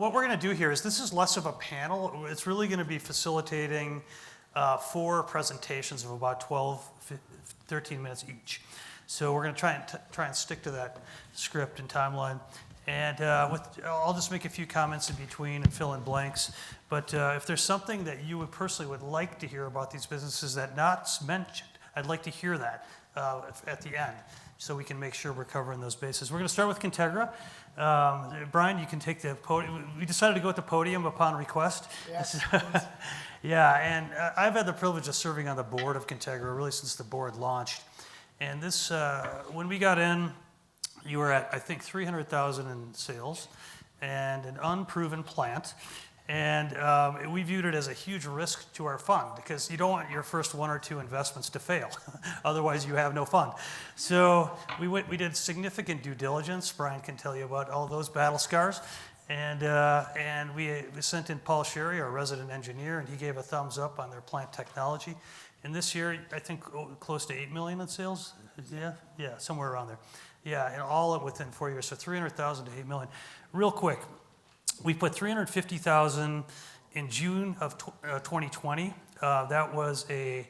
what we're going to do here is this is less of a panel. It's really going to be facilitating 4 presentations of about 12, 13 minutes each. So we're going to try and stick to that script and timeline. And I'll just make a few comments in between and fill in blanks. But if there's something that you would personally would like to hear about these businesses that not mentioned, I'd like to hear that at the end, so we can make sure we're covering those bases. We're going to start with Contegra. Brian, you can take the podium. We decided to go with the podium upon request. Yes. Yeah, and I've had the privilege of serving on the board of Contegra really since the board launched. And this, when we got in, you were at, I think, $300,000 in sales and an unproven plant. And we viewed it as a huge risk to our fund because you don't want your first 1 or 2 investments to fail. Otherwise, you have no fund. So we did significant due diligence. Brian can tell you about all those battle scars. And we sent in Paul Sherry, our resident engineer, and he gave a thumbs up on their plant technology. And this year, I think close to $8 million in sales. Yeah, somewhere around there. Yeah, and all within 4 years. So $300,000 to $8 million. Real quick. We put $350,000 in June of 2020. That was a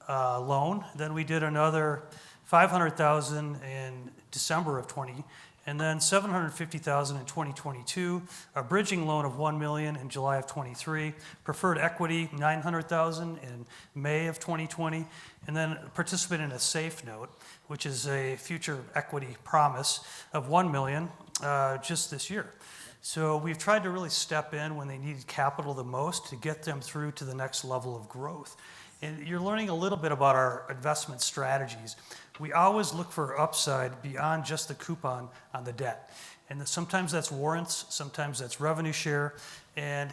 loan. Then we did another $500,000 in December of 20, and then $750,000 in 2022. A bridging loan of $1 million in July of 23. Preferred equity $900,000 in May of 2020, and then participate in a safe note, which is a future equity promise of $1 million just this year. So we've tried to really step in when they needed capital the most to get them through to the next level of growth. And you're learning a little bit about our investment strategies. We always look for upside beyond just the coupon on the debt. And sometimes that's warrants, sometimes that's revenue share, and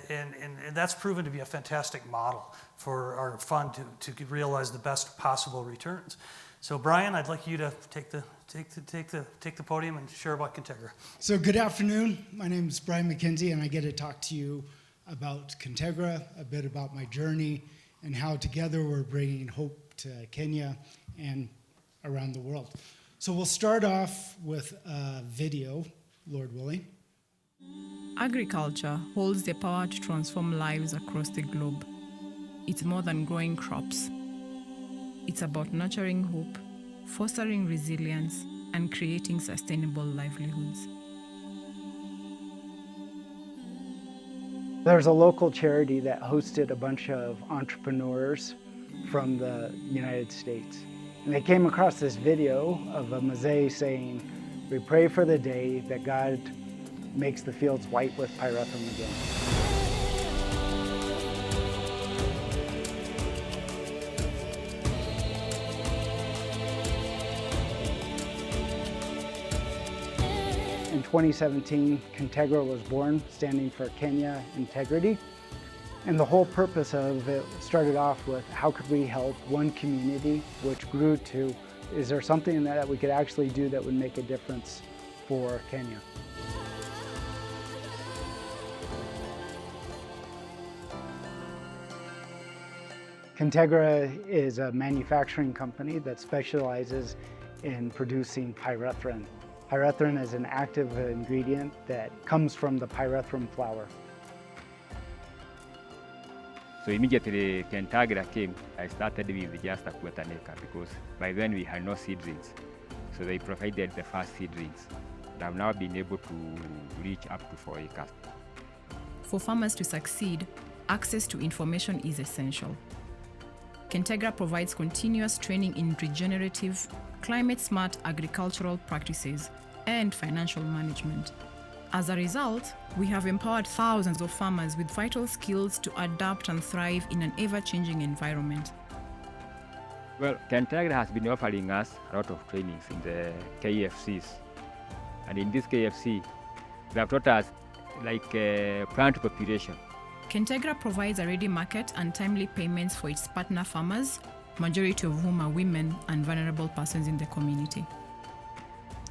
that's proven to be a fantastic model for our fund to realize the best possible returns. So Brian, I'd like you to take the podium and share about Contegra. So good afternoon. My name is Brian McKenzie, and I get to talk to you about Contegra, a bit about my journey, and how together we're bringing hope to Kenya and around the world. So we'll start off with a video, Lord willing. Agriculture holds the power to transform lives across the globe. It's more than growing crops. It's about nurturing hope, fostering resilience, and creating sustainable livelihoods. There's a local charity that hosted a bunch of entrepreneurs from the United States. And they came across this video of a Maasai saying, "We pray for the day that God makes the fields white with pyrethrum again." In 2017, Contegra was born, standing for Kenya Integrity. And the whole purpose of it started off with how could we help one community, which grew to, is there something that we could actually do that would make a difference for Kenya? Contegra is a manufacturing company that specializes in producing pyrethrin. Pyrethrin is an active ingredient that comes from the pyrethrum flower. So immediately Contegra came, I started with just a quarter acre because by then we had no seedlings. So they provided the first seedlings. And I've now been able to reach up to 4 acres. For farmers to succeed, access to information is essential. Contegra provides continuous training in regenerative, climate-smart agricultural practices and financial management. As a result, we have empowered thousands of farmers with vital skills to adapt and thrive in an ever-changing environment. Well, Contegra has been offering us a lot of trainings in the KFCs. And in this KFC, they have taught us like plant population. Contegra provides a ready market and timely payments for its partner farmers, majority of whom are women and vulnerable persons in the community.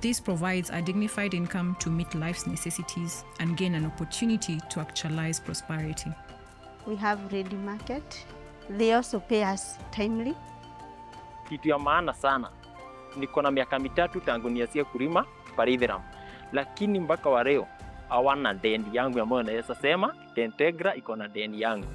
This provides a dignified income to meet life's necessities and gain an opportunity to actualize prosperity. We have ready market. They also pay us timely. Kitu ya maana sana. Niko na miaka mitatu tangu nianze kulima pyrethrum. Lakini mpaka wa leo hawana deni yangu ambayo naweza sema Kentegra iko na deni yangu.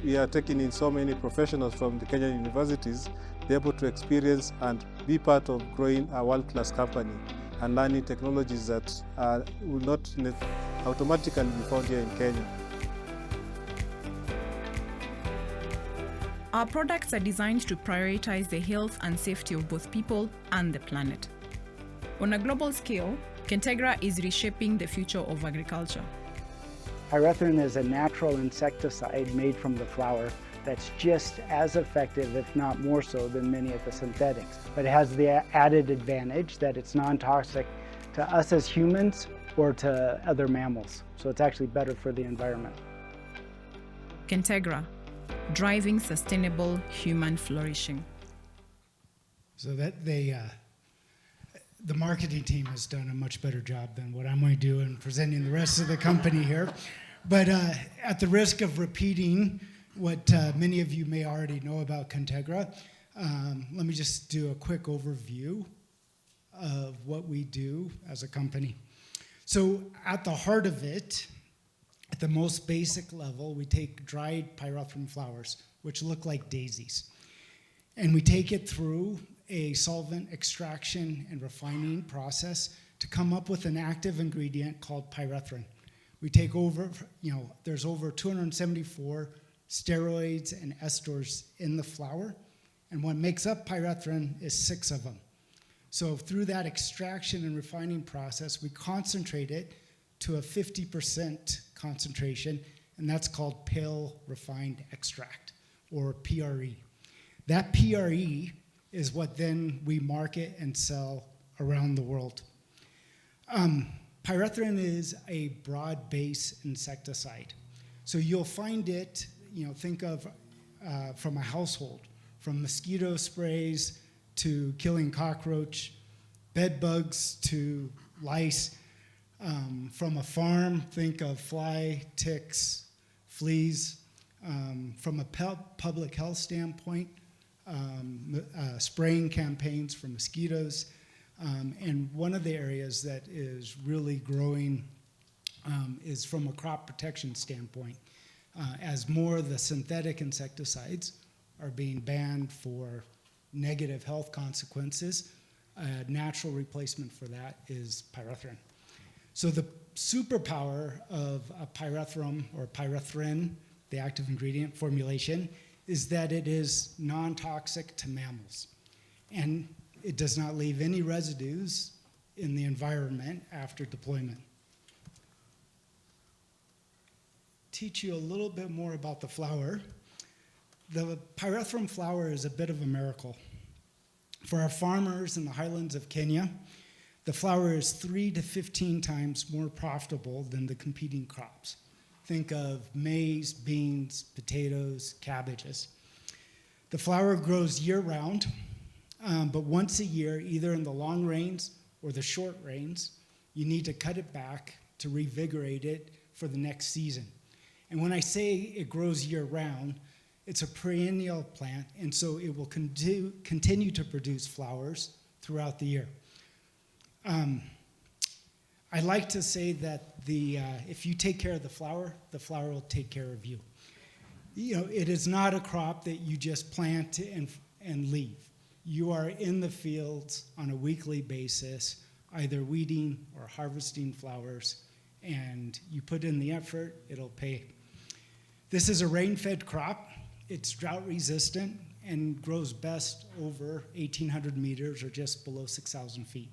We are taking in so many professionals from the Kenyan universities, be able to experience and be part of growing a world-class company and learning technologies that will not automatically be found here in Kenya. Our products are designed to prioritize the health and safety of both people and the planet. On a global scale, Kentegra is reshaping the future of agriculture. Pyrethrin is a natural insecticide made from the flower that's just as effective, if not more so, than many of the synthetics. But it has the added advantage that it's non-toxic to us as humans or to other mammals. So it's actually better for the environment. Kentegra, driving sustainable human flourishing. So that the marketing team has done a much better job than what I'm going to do in presenting the rest of the company here. But at the risk of repeating what many of you may already know about Kentegra, let me just do a quick overview of what we do as a company. So at the heart of it, at the most basic level, we take dried pyrethrum flowers, which look like daisies, and we take it through a solvent extraction and refining process to come up with an active ingredient called pyrethrin. We take over, there's over 274 steroids and esters in the flower, and what makes up pyrethrin is 6 of them. So through that extraction and refining process, we concentrate it to a 50% concentration, and that's called pale refined extract, or PRE. That PRE is what then we market and sell around the world. Pyrethrin is a broad-base insecticide. So you'll find it, think of from a household, from mosquito sprays to killing cockroach, bed bugs to lice. From a farm, think of fly, ticks, fleas. From a public health standpoint, spraying campaigns for mosquitoes. And one of the areas that is really growing is from a crop protection standpoint. As more of the synthetic insecticides are being banned for negative health consequences, a natural replacement for that is pyrethrin. So the superpower of a pyrethrum or pyrethrin, the active ingredient formulation, is that it is non-toxic to mammals. And it does not leave any residues in the environment after deployment. Teach you a little bit more about the flower. The pyrethrum flower is a bit of a miracle. For our farmers in the highlands of Kenya, the flower is 3 to 15 times more profitable than the competing crops. Think of maize, beans, potatoes, cabbages. The flower grows year-round, but once a year, either in the long rains or the short rains, you need to cut it back to revigorate it for the next season. And when I say it grows year-round, it's a perennial plant, and so it will continue to produce flowers throughout the year. I like to say that if you take care of the flower will take care of you. It is not a crop that you just plant and leave. You are in the fields on a weekly basis, either weeding or harvesting flowers, and you put in the effort, it'll pay. This is a rain-fed crop. It's drought resistant and grows best over 1,800 meters or just below 6,000 feet.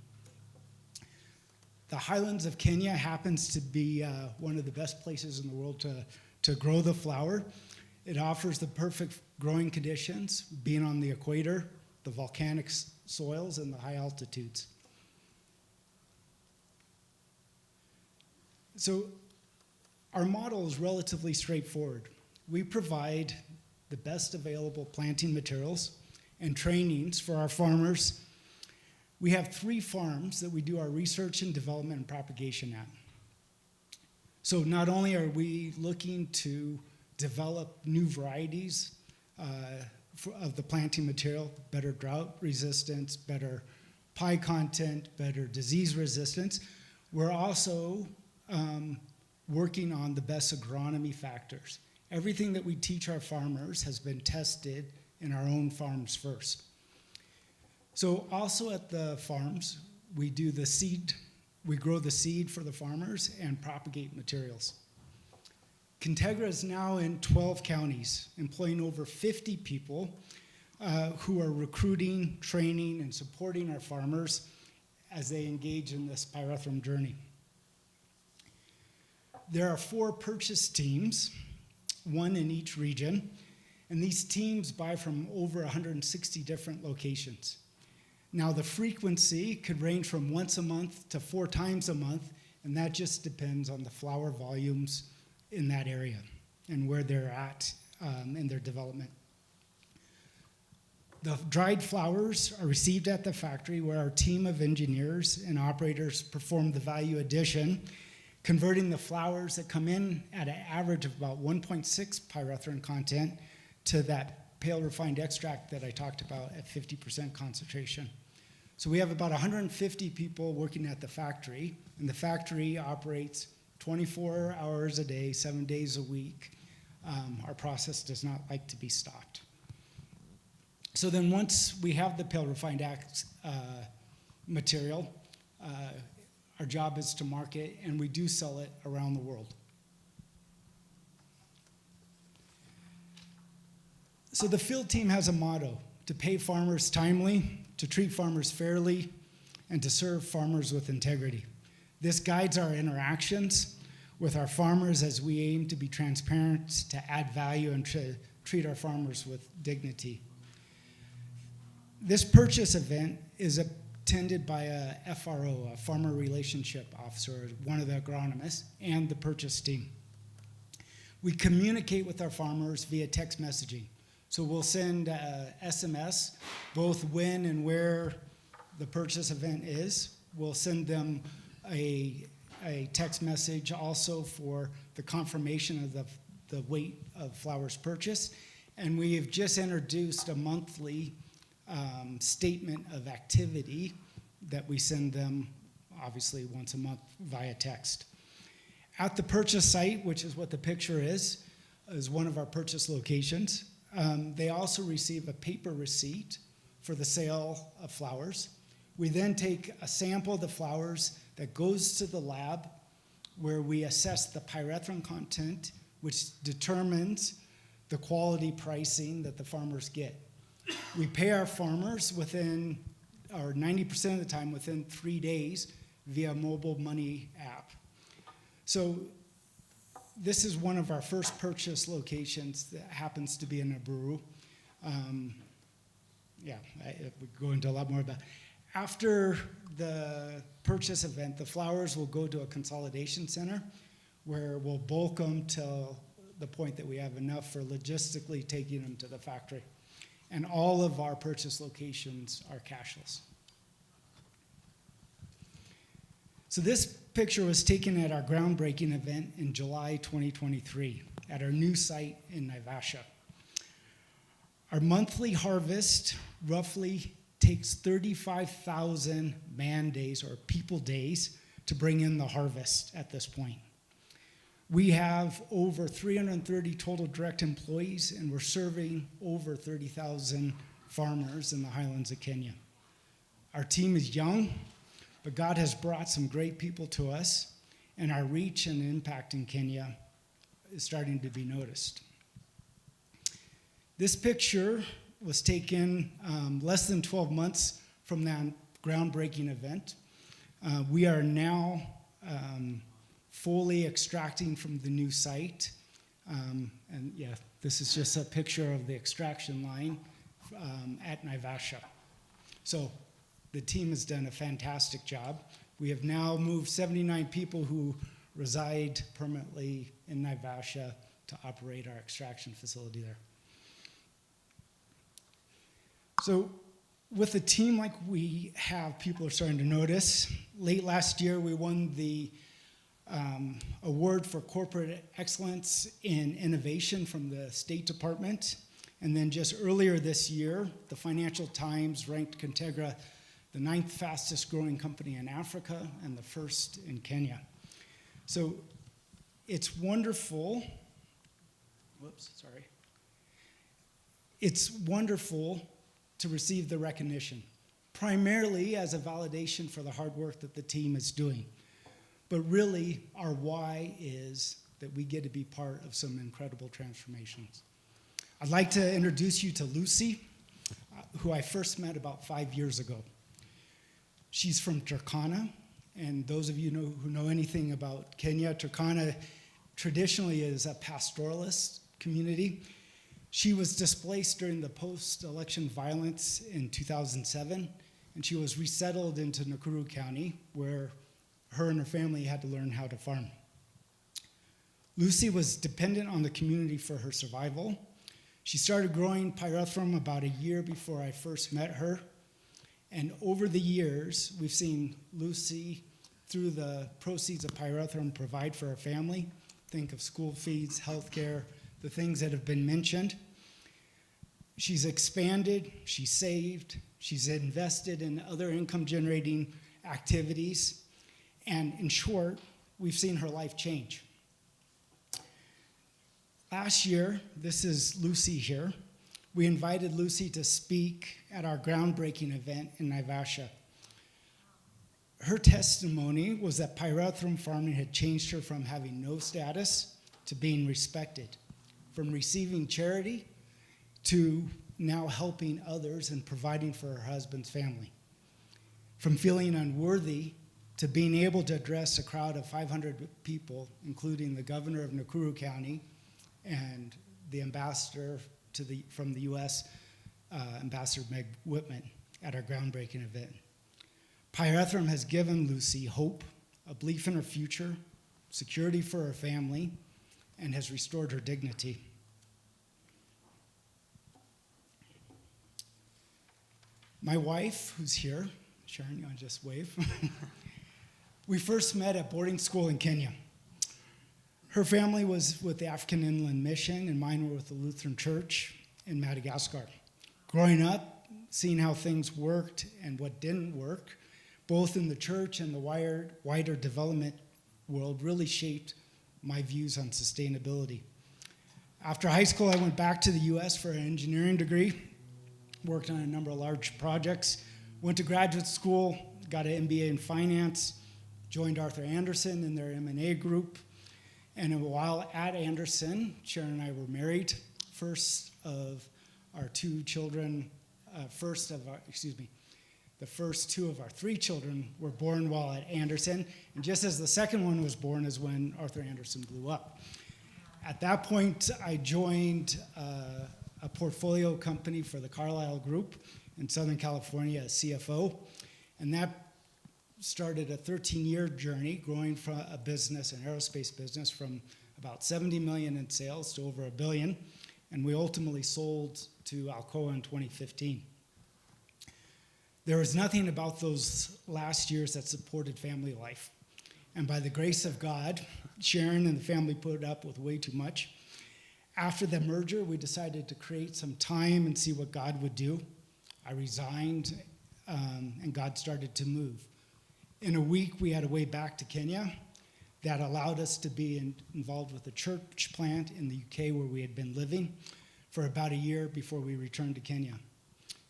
The highlands of Kenya happens to be one of the best places in the world to grow the flower. It offers the perfect growing conditions, being on the equator, the volcanic soils, and the high altitudes. So our model is relatively straightforward. We provide the best available planting materials and trainings for our farmers. We have 3 farms that we do our research and development and propagation at. So not only are we looking to develop new varieties of the planting material, better drought resistance, better pie content, better disease resistance. We're also working on the best agronomy factors. Everything that we teach our farmers has been tested in our own farms first. So also at the farms, we do the seed, we grow the seed for the farmers and propagate materials. Contegra is now in 12 counties, employing over 50 people who are recruiting, training, and supporting our farmers as they engage in this pyrethrum journey. There are 4 purchase teams, 1 in each region, and these teams buy from over 160 different locations. Now, the frequency could range from once a month to 4 times a month, and that just depends on the flower volumes in that area and where they're at in their development. The dried flowers are received at the factory where our team of engineers and operators perform the value addition, converting the flowers that come in at an average of about 1.6 pyrethrin content to that pale refined extract that I talked about at 50% concentration. So we have about 150 people working at the factory, and the factory operates 24 hours a day, 7 days a week. Our process does not like to be stopped. So then once we have the pale refined material, our job is to market, and we do sell it around the world. So the field team has a motto: to pay farmers timely, to treat farmers fairly, and to serve farmers with integrity. This guides our interactions with our farmers as we aim to be transparent, to add value, and to treat our farmers with dignity. This purchase event is attended by a FRO, a farmer relationship officer, one of the agronomists, and the purchase team. We communicate with our farmers via text messaging. So we'll send SMS, both when and where the purchase event is. We'll send them a text message also for the confirmation of the weight of flowers purchased. And we have just introduced a monthly statement of activity that we send them, obviously, once a month via text. At the purchase site, which is what the picture is one of our purchase locations. They also receive a paper receipt for the sale of flowers. We then take a sample of the flowers that goes to the lab where we assess the pyrethrin content, which determines the quality pricing that the farmers get. We pay our farmers within, or 90% of the time, within 3 days via mobile money app. So this is one of our first purchase locations that happens to be in Abreu. We go into a lot more about. After the purchase event, the flowers will go to a consolidation center where we'll bulk them till the point that we have enough for logistically taking them to the factory. And all of our purchase locations are cashless. So this picture was taken at our groundbreaking event in July 2023 at our new site in Naivasha. Our monthly harvest roughly takes 35,000 man days or people days to bring in the harvest at this point. We have over 330 total direct employees, and we're serving over 30,000 farmers in the highlands of Kenya. Our team is young, but God has brought some great people to us, and our reach and impact in Kenya is starting to be noticed. This picture was taken less than 12 months from that groundbreaking event. We are now fully extracting from the new site. This is just a picture of the extraction line at Naivasha. So the team has done a fantastic job. We have now moved 79 people who reside permanently in Naivasha to operate our extraction facility there. So with a team like we have, people are starting to notice. Late last year, we won the award for corporate excellence in innovation from the State Department. And then just earlier this year, the Financial Times ranked Contegra the 9th fastest growing company in Africa, and the 1st in Kenya. So it's wonderful. It's wonderful to receive the recognition, primarily as a validation for the hard work that the team is doing. But really, our why is that we get to be part of some incredible transformations. I'd like to introduce you to Lucy, who I first met about 5 years ago. She's from Turkana, and those of you who know anything about Kenya, Turkana traditionally is a pastoralist community. She was displaced during the post-election violence in 2007, and she was resettled into Nakuru County, where her and her family had to learn how to farm. Lucy was dependent on the community for her survival. She started growing pyrethrum about a year before I first met her. And over the years, we've seen Lucy, through the proceeds of pyrethrum, provide for her family. Think of school fees, healthcare, the things that have been mentioned. She's expanded, she's saved, she's invested in other income-generating activities. And in short, we've seen her life change. Last year, this is Lucy here, we invited Lucy to speak at our groundbreaking event in Naivasha. Her testimony was that pyrethrum farming had changed her from having no status to being respected, from receiving charity to now helping others and providing for her husband's family, from feeling unworthy to being able to address a crowd of 500 people, including the governor of Nakuru County and the ambassador from the U.S., Ambassador Meg Whitman, at our groundbreaking event. Pyrethrum has given Lucy hope, a belief in her future, security for her family, and has restored her dignity. My wife, who's here, Sharon, you want to just wave? We first met at boarding school in Kenya. Her family was with the African Inland Mission, and mine were with the Lutheran Church in Madagascar. Growing up, seeing how things worked and what didn't work, both in the church and the wider development world, really shaped my views on sustainability. After high school, I went back to the U.S. for an engineering degree, worked on a number of large projects, went to graduate school, got an MBA in finance, joined Arthur Andersen in their M&A group, and while at Andersen, Sharon and I were married. First of our two children, the first two of our three children were born while at Andersen, and just as the second one was born is when Arthur Andersen blew up. At that point, I joined a portfolio company for the Carlyle Group in Southern California as CFO, and that started a 13-year journey growing from a business, an aerospace business, from about 70 million in sales to over $1 billion, and we ultimately sold to Alcoa in 2015. There was nothing about those last years that supported family life, and by the grace of God, Sharon and the family put up with way too much. After the merger, we decided to create some time and see what God would do. I resigned, and God started to move. In a week, we had a way back to Kenya that allowed us to be involved with a church plant in the UK where we had been living for about a year before we returned to Kenya.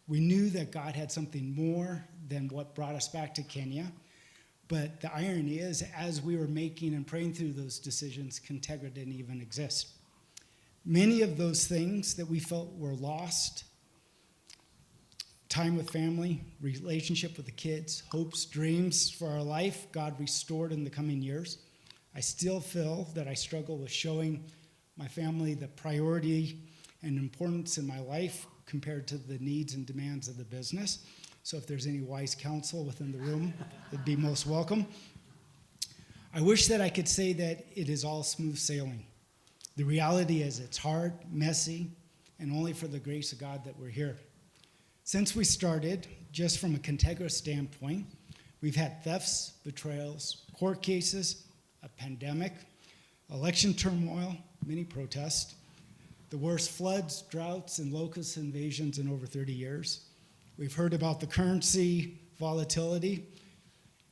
We knew that God had something more than what brought us back to Kenya, but the irony is, as we were making and praying through those decisions, Contegra didn't even exist. Many of those things that we felt were lost, time with family, relationship with the kids, hopes, dreams for our life, God restored in the coming years. I still feel that I struggle with showing my family the priority and importance in my life compared to the needs and demands of the business. So if there's any wise counsel within the room, it'd be most welcome. I wish that I could say that it is all smooth sailing. The reality is it's hard, messy, and only for the grace of God that we're here. Since we started, just from a Contegra standpoint, we've had thefts, betrayals, court cases, a pandemic, election turmoil, many protests, the worst floods, droughts, and locust invasions in over 30 years. We've heard about the currency, volatility.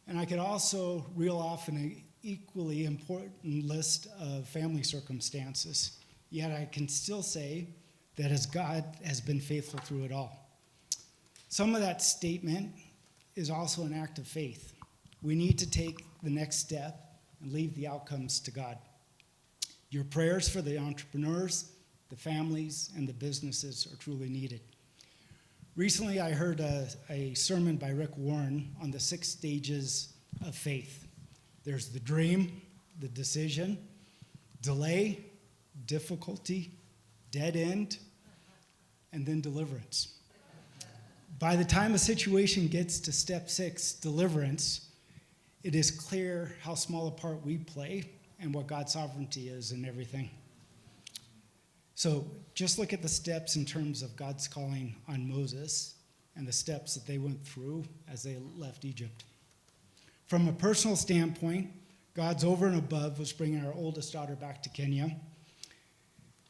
And I could also reel off an equally important list of family circumstances. Yet I can still say that as God has been faithful through it all. Some of that statement is also an act of faith. We need to take the next step and leave the outcomes to God. Your prayers for the entrepreneurs, the families, and the businesses are truly needed. Recently, I heard a sermon by Rick Warren on the 6 stages of faith. There's the dream, the decision, delay, difficulty, dead end, and then deliverance. By the time a situation gets to step 6, deliverance, it is clear how small a part we play and what God's sovereignty is in everything. So just look at the steps in terms of God's calling on Moses and the steps that they went through as they left Egypt. From a personal standpoint, God's over and above was bringing our oldest daughter back to Kenya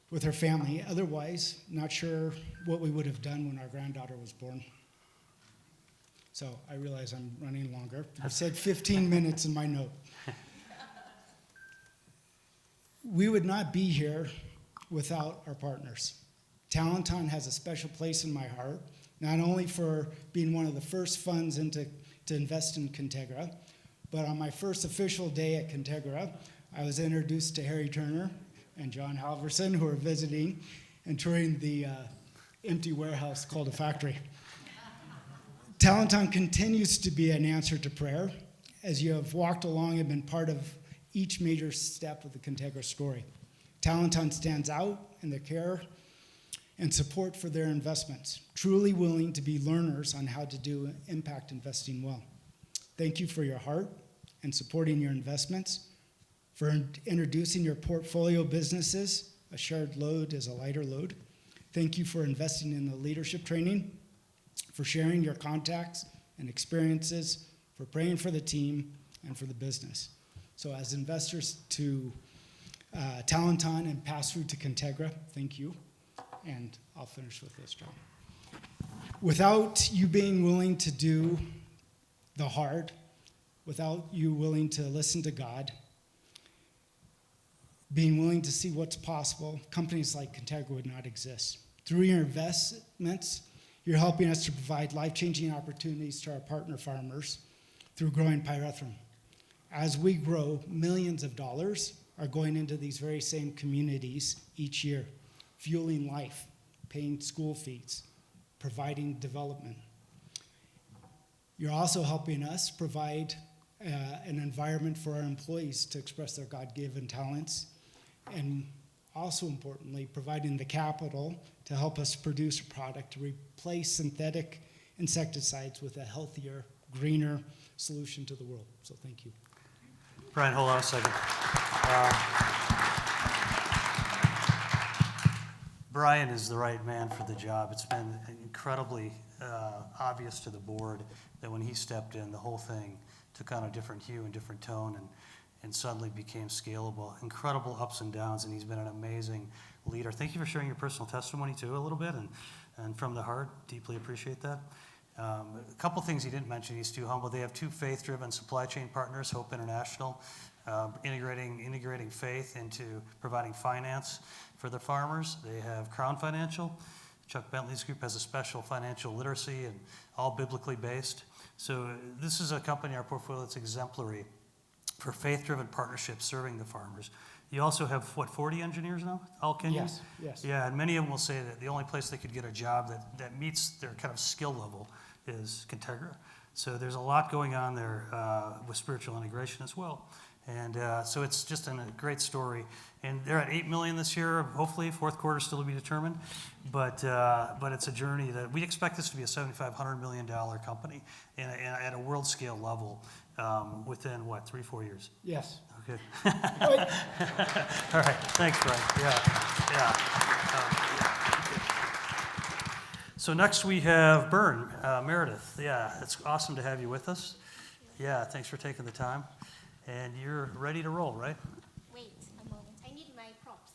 with her family. Otherwise, not sure what we would have done when our granddaughter was born. So I realize I'm running longer. I said 15 minutes in my note. We would not be here without our partners. Talenton has a special place in my heart, not only for being one of the first funds to invest in Contegra, but on my first official day at Contegra, I was introduced to Harry Turner and John Halverson, who are visiting and touring the empty warehouse called a factory. Talenton continues to be an answer to prayer, as you have walked along and been part of each major step of the Contegra story. Talenton stands out in the care and support for their investments, truly willing to be learners on how to do impact investing well. Thank you for your heart and supporting your investments, for introducing your portfolio businesses. A shared load is a lighter load. Thank you for investing in the leadership training, for sharing your contacts and experiences, for praying for the team and for the business. So as investors to Talenton and pass through to Contegra, thank you. And I'll finish with this, John. Without you being willing to do the hard, without you willing to listen to God, being willing to see what's possible, companies like Contegra would not exist. Through your investments, you're helping us to provide life-changing opportunities to our partner farmers through growing pyrethrum. As we grow, millions of dollars are going into these very same communities each year, fueling life, paying school fees, providing development. You're also helping us provide an environment for our employees to express their God-given talents, and also importantly, providing the capital to help us produce a product to replace synthetic insecticides with a healthier, greener solution to the world. So thank you. Brian, hold on a second. Brian is the right man for the job. It's been incredibly obvious to the board that when he stepped in, the whole thing took on a different hue and different tone and suddenly became scalable. Incredible ups and downs, and he's been an amazing leader. Thank you for sharing your personal testimony too a little bit, and from the heart, deeply appreciate that. A couple things he didn't mention, he's too humble. They have 2 faith-driven supply chain partners, Hope International, integrating faith into providing finance for the farmers. They have Crown Financial. Chuck Bentley's group has a special financial literacy and all biblically based. So this is a company in our portfolio that's exemplary for faith-driven partnerships serving the farmers. You also have, 40 engineers now, all Kenyans? Yes. Yeah, and many of them will say that the only place they could get a job that meets their kind of skill level is Contegra. So there's a lot going on there with spiritual integration as well. And so it's just a great story. And they're at $8 million this year, hopefully, fourth quarter still to be determined. But it's a journey that we expect this to be a $7,500 million company at a world scale level within, 3-4 years? Yes. Okay. All right, thanks, Brian. Yeah. So next we have Bern, Meredith. Yeah, it's awesome to have you with us. Yeah, thanks for taking the time. And you're ready to roll, right? Wait a moment. I need my props.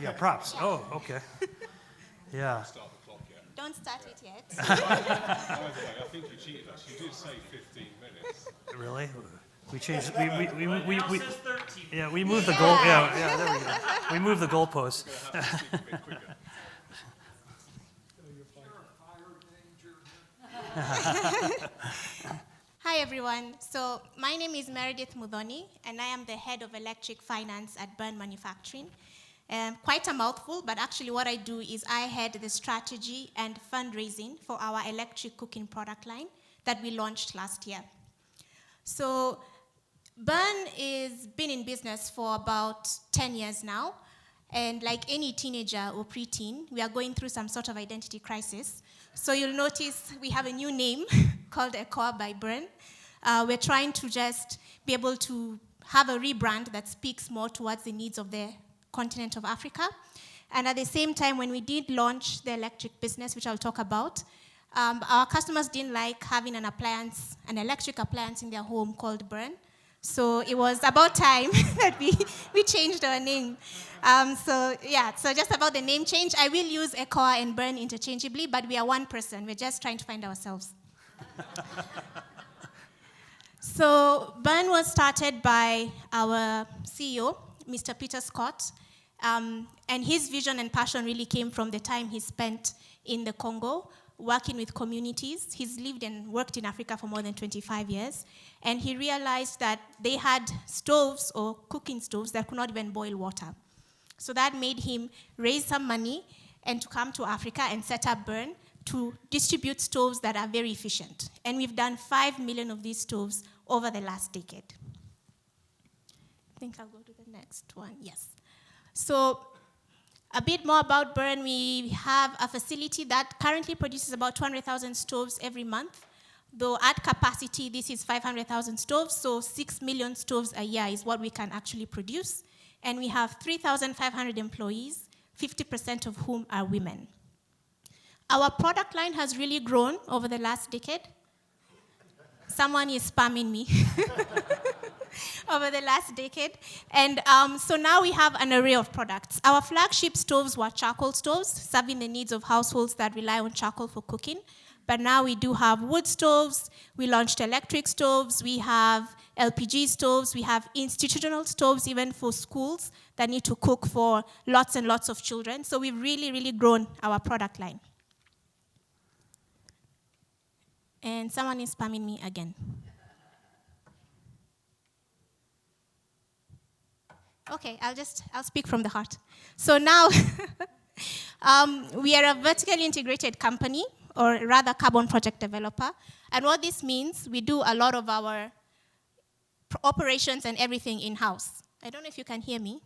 Yeah, props. Oh, okay. Yeah. Don't start it yet. By the way, I think you cheated us. You did say 15 minutes. Really? We changed. Yeah, we moved the goal. Yeah, there we go. We moved the goalposts. Hi, everyone. So my name is Meredith Mudhoni, and I am the head of electric finance at Burn Manufacturing. Quite a mouthful, but actually what I do is I head the strategy and fundraising for our electric cooking product line that we launched last year. So Burn is been in business for about 10 years now, and like any teenager or preteen, we are going through some sort of identity crisis. So you'll notice we have a new name called ECOA by Burn. We're trying to just be able to have a rebrand that speaks more towards the needs of the continent of Africa. And at the same time, when we did launch the electric business, which I'll talk about, our customers didn't like having an electric appliance in their home called Burn. So it was about time that we changed our name. So just about the name change, I will use ECOA and Burn interchangeably, but we are one person. We're just trying to find ourselves. So Burn was started by our CEO, Mr. Peter Scott, and his vision and passion really came from the time he spent in the Congo working with communities. He's lived and worked in Africa for more than 25 years, and he realized that they had stoves or cooking stoves that could not even boil water. So that made him raise some money and to come to Africa and set up Burn to distribute stoves that are very efficient. And we've done 5 million of these stoves over the last decade. I think I'll go to the next one, yes. So a bit more about Burn. We have a facility that currently produces about 200,000 stoves every month, though at capacity, this is 500,000 stoves, so 6 million stoves a year is what we can actually produce. And we have 3,500 employees, 50% of whom are women. Our product line has really grown over the last decade. Someone is spamming me. Over the last decade. And so now we have an array of products. Our flagship stoves were charcoal stoves, serving the needs of households that rely on charcoal for cooking. But now we do have wood stoves. We launched electric stoves. We have LPG stoves. We have institutional stoves, even for schools that need to cook for lots and lots of children. So we've really, really grown our product line. And someone is spamming me again. Okay, I'll speak from the heart. So now, we are a vertically integrated company, or rather carbon project developer. And what this means, we do a lot of our operations and everything in-house. I don't know if you can hear me.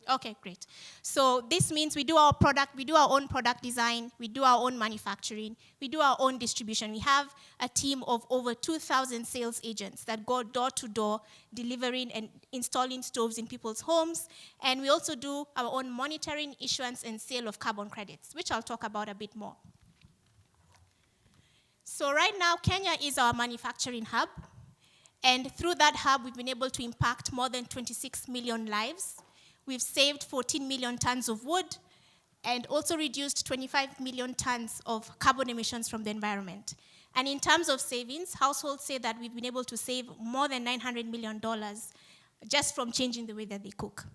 Okay, great. So this means we do our own product design, we do our own manufacturing, we do our own distribution. We have a team of over 2,000 sales agents that go door to door, delivering and installing stoves in people's homes. And we also do our own monitoring, issuance, and sale of carbon credits, which I'll talk about a bit more. So right now, Kenya is our manufacturing hub. And through that hub, we've been able to impact more than 26 million lives. We've saved 14 million tons of wood and also reduced 25 million tons of carbon emissions from the environment. And in terms of savings, households say that we've been able to save more than $900 million just from changing the way that they cook.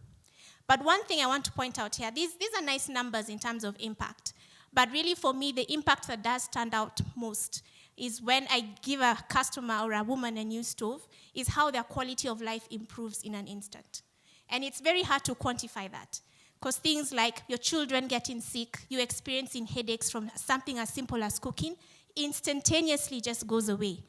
But one thing I want to point out here, these are nice numbers in terms of impact. But really for me, the impact that does stand out most is when I give a customer or a woman a new stove, is how their quality of life improves in an instant. And it's very hard to quantify that, because things like your children getting sick, you experiencing headaches from something as simple as cooking, instantaneously just goes away.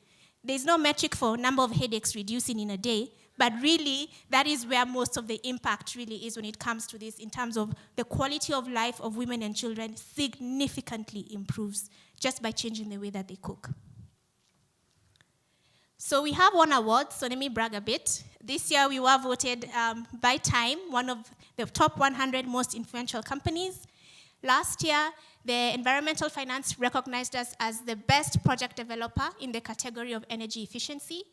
There's no metric for number of headaches reducing in a day, but really that is where most of the impact really is when it comes to this, in terms of the quality of life of women and children significantly improves just by changing the way that they cook. So we have won awards, so let me brag a bit. This year we were voted by Time one of the top 100 most influential companies. Last year, the Environmental Finance recognized us as the best project developer in the category of energy efficiency.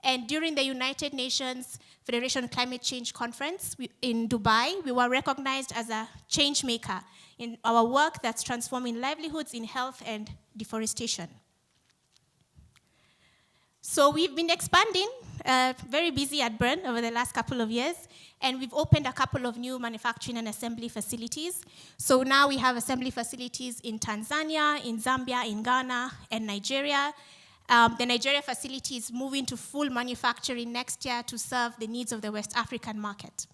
And during the United Nations Federation Climate Change Conference in Dubai, we were recognized as a change maker in our work that's transforming livelihoods in health and deforestation. So we've been expanding, very busy at Bern over the last couple of years, and we've opened a couple of new manufacturing and assembly facilities. So now we have assembly facilities in Tanzania, in Zambia, in Ghana, and Nigeria. The Nigeria facility is moving to full manufacturing next year to serve the needs of the West African market.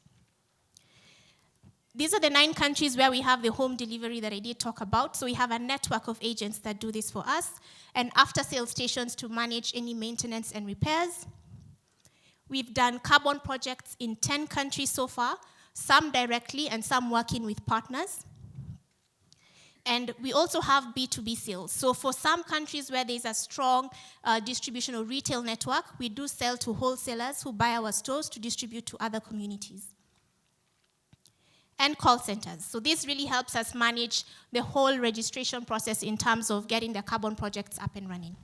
These are the 9 countries where we have the home delivery that I did talk about. So we have a network of agents that do this for us, and after-sale stations to manage any maintenance and repairs. We've done carbon projects in 10 countries so far, some directly and some working with partners. And we also have B2B sales. So for some countries where there's a strong distribution or retail network, we do sell to wholesalers who buy our stores to distribute to other communities. And call centers. So this really helps us manage the whole registration process in terms of getting the carbon projects up and running.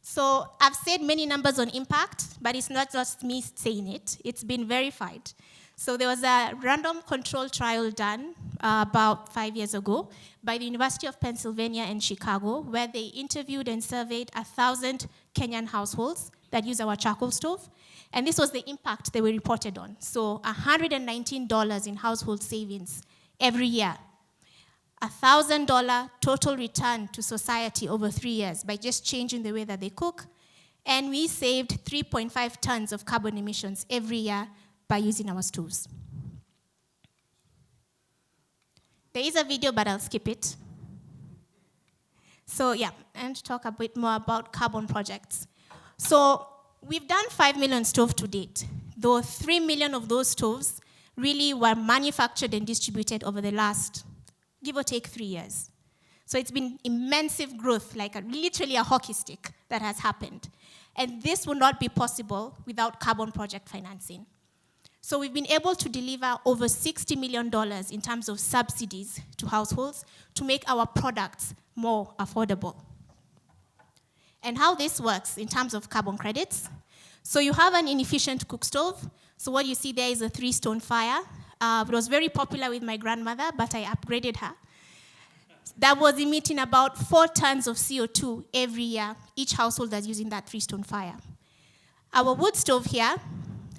So I've said many numbers on impact, but it's not just me saying it. It's been verified. So there was a random control trial done about 5 years ago by the University of Pennsylvania in Chicago, where they interviewed and surveyed 1,000 Kenyan households that use our charcoal stove. And this was the impact they were reported on. So $119 in household savings every year. $1,000 total return to society over 3 years by just changing the way that they cook. And we saved 3.5 tons of carbon emissions every year by using our stoves. There is a video, but I'll skip it. So yeah, and talk a bit more about carbon projects. So we've done 5 million stoves to date, though 3 million of those stoves really were manufactured and distributed over the last, give or take, 3 years. So it's been immense growth, like literally a hockey stick that has happened. And this would not be possible without carbon project financing. So we've been able to deliver over $60 million in terms of subsidies to households to make our products more affordable. And how this works in terms of carbon credits. So you have an inefficient cook stove. So what you see there is a 3-stone fire. It was very popular with my grandmother, but I upgraded her. That was emitting about 4 tons of CO2 every year, each household that's using that 3-stone fire. Our wood stove here,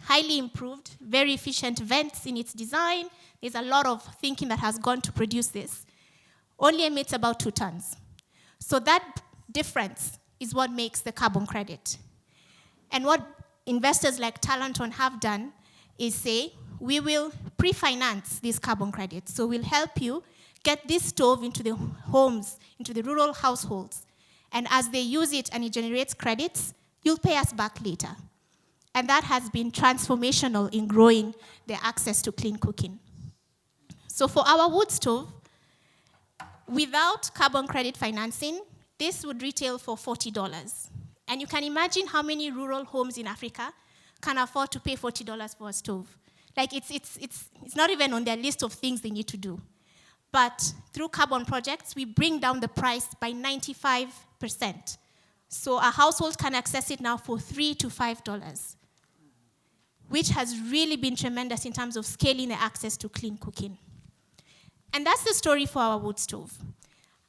highly improved, very efficient vents in its design. There's a lot of thinking that has gone to produce this. Only emits about 2 tons. So that difference is what makes the carbon credit. And what investors like Talenton have done is say, we will pre-finance these carbon credits. So we'll help you get this stove into the homes, into the rural households. And as they use it and it generates credits, you'll pay us back later. And that has been transformational in growing the access to clean cooking. So for our wood stove, without carbon credit financing, this would retail for $40. And you can imagine how many rural homes in Africa can afford to pay $40 for a stove. Like it's not even on their list of things they need to do. But through carbon projects, we bring down the price by 95%. So a household can access it now for $3 to $5, which has really been tremendous in terms of scaling the access to clean cooking. And that's the story for our wood stove.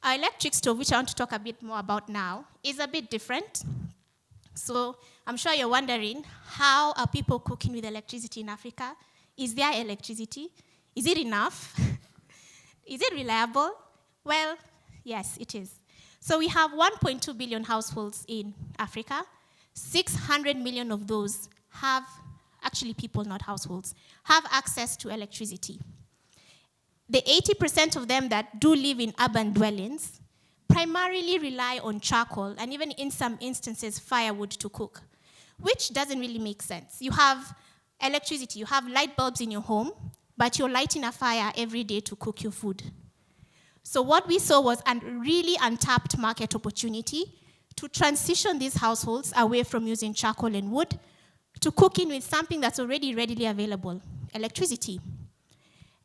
Our electric stove, which I want to talk a bit more about now, is a bit different. So I'm sure you're wondering, how are people cooking with electricity in Africa? Is there electricity? Is it enough? Is it reliable? Well, yes, it is. So we have 1.2 billion households in Africa. 600 million of those have, actually people, not households, have access to electricity. The 80% of them that do live in urban dwellings primarily rely on charcoal and even in some instances firewood to cook, which doesn't really make sense. You have electricity, you have light bulbs in your home, but you're lighting a fire every day to cook your food. So what we saw was a really untapped market opportunity to transition these households away from using charcoal and wood to cooking with something that's already readily available, electricity.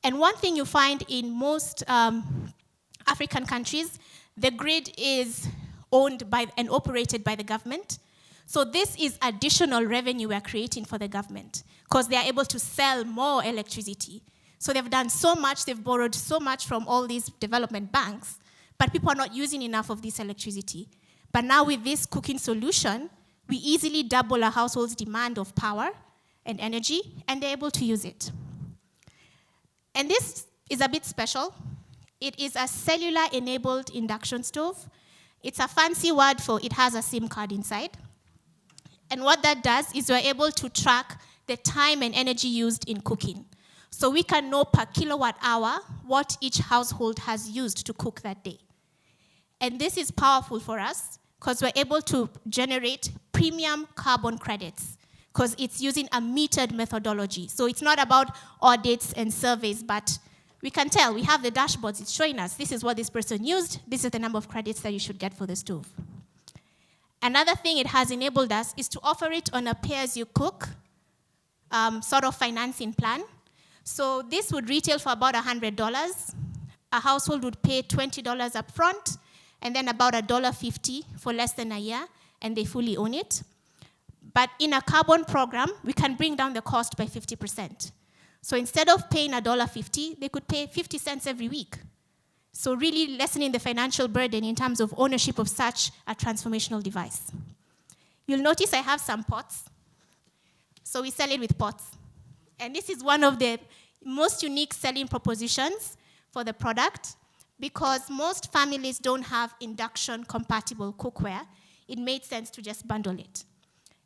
And one thing you find in most African countries, the grid is owned by and operated by the government. So this is additional revenue we're creating for the government because they are able to sell more electricity. So they've done so much, they've borrowed so much from all these development banks, but people are not using enough of this electricity. But now with this cooking solution, we easily double a household's demand of power and energy, and they're able to use it. And this is a bit special. It is a cellular-enabled induction stove. It's a fancy word for it has a SIM card inside. And what that does is we're able to track the time and energy used in cooking. So we can know per kilowatt hour what each household has used to cook that day. And this is powerful for us because we're able to generate premium carbon credits because it's using a metered methodology. So it's not about audits and surveys, but we can tell, we have the dashboards, it's showing us this is what this person used, this is the number of credits that you should get for the stove. Another thing it has enabled us is to offer it on a pay-as-you-cook sort of financing plan. So this would retail for about $100. A household would pay $20 up front, and then about $1.50 for less than a year, and they fully own it. But in a carbon program, we can bring down the cost by 50%. So instead of paying $1.50, they could pay 50 cents every week. So really lessening the financial burden in terms of ownership of such a transformational device. You'll notice I have some pots. So we sell it with pots. And this is one of the most unique selling propositions for the product because most families don't have induction-compatible cookware. It made sense to just bundle it.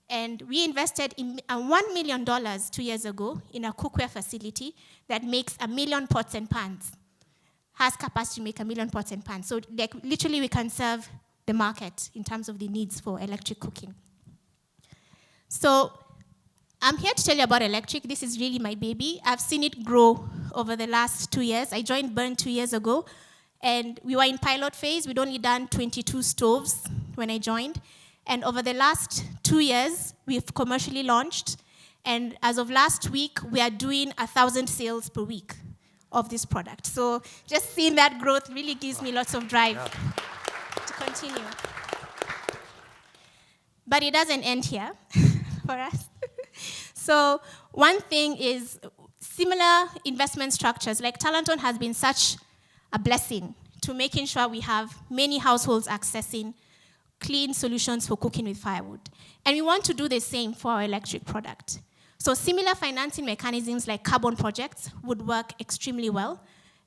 And we invested in $1 million 2 years ago in a cookware facility that makes 1 million pots and pans, has capacity to make 1 million pots and pans. So like, literally we can serve the market in terms of the needs for electric cooking. So I'm here to tell you about electric. This is really my baby. I've seen it grow over the last 2 years. I joined Burn 2 years ago, and we were in pilot phase. We'd only done 22 stoves when I joined. And over the last 2 years, we've commercially launched. And as of last week, we are doing 1,000 sales per week of this product. So just seeing that growth really gives me lots of drive to continue. But it doesn't end here for us. So one thing is similar investment structures, like Talenton has been such a blessing to making sure we have many households accessing clean solutions for cooking with firewood. And we want to do the same for our electric product. So similar financing mechanisms like carbon projects would work extremely well.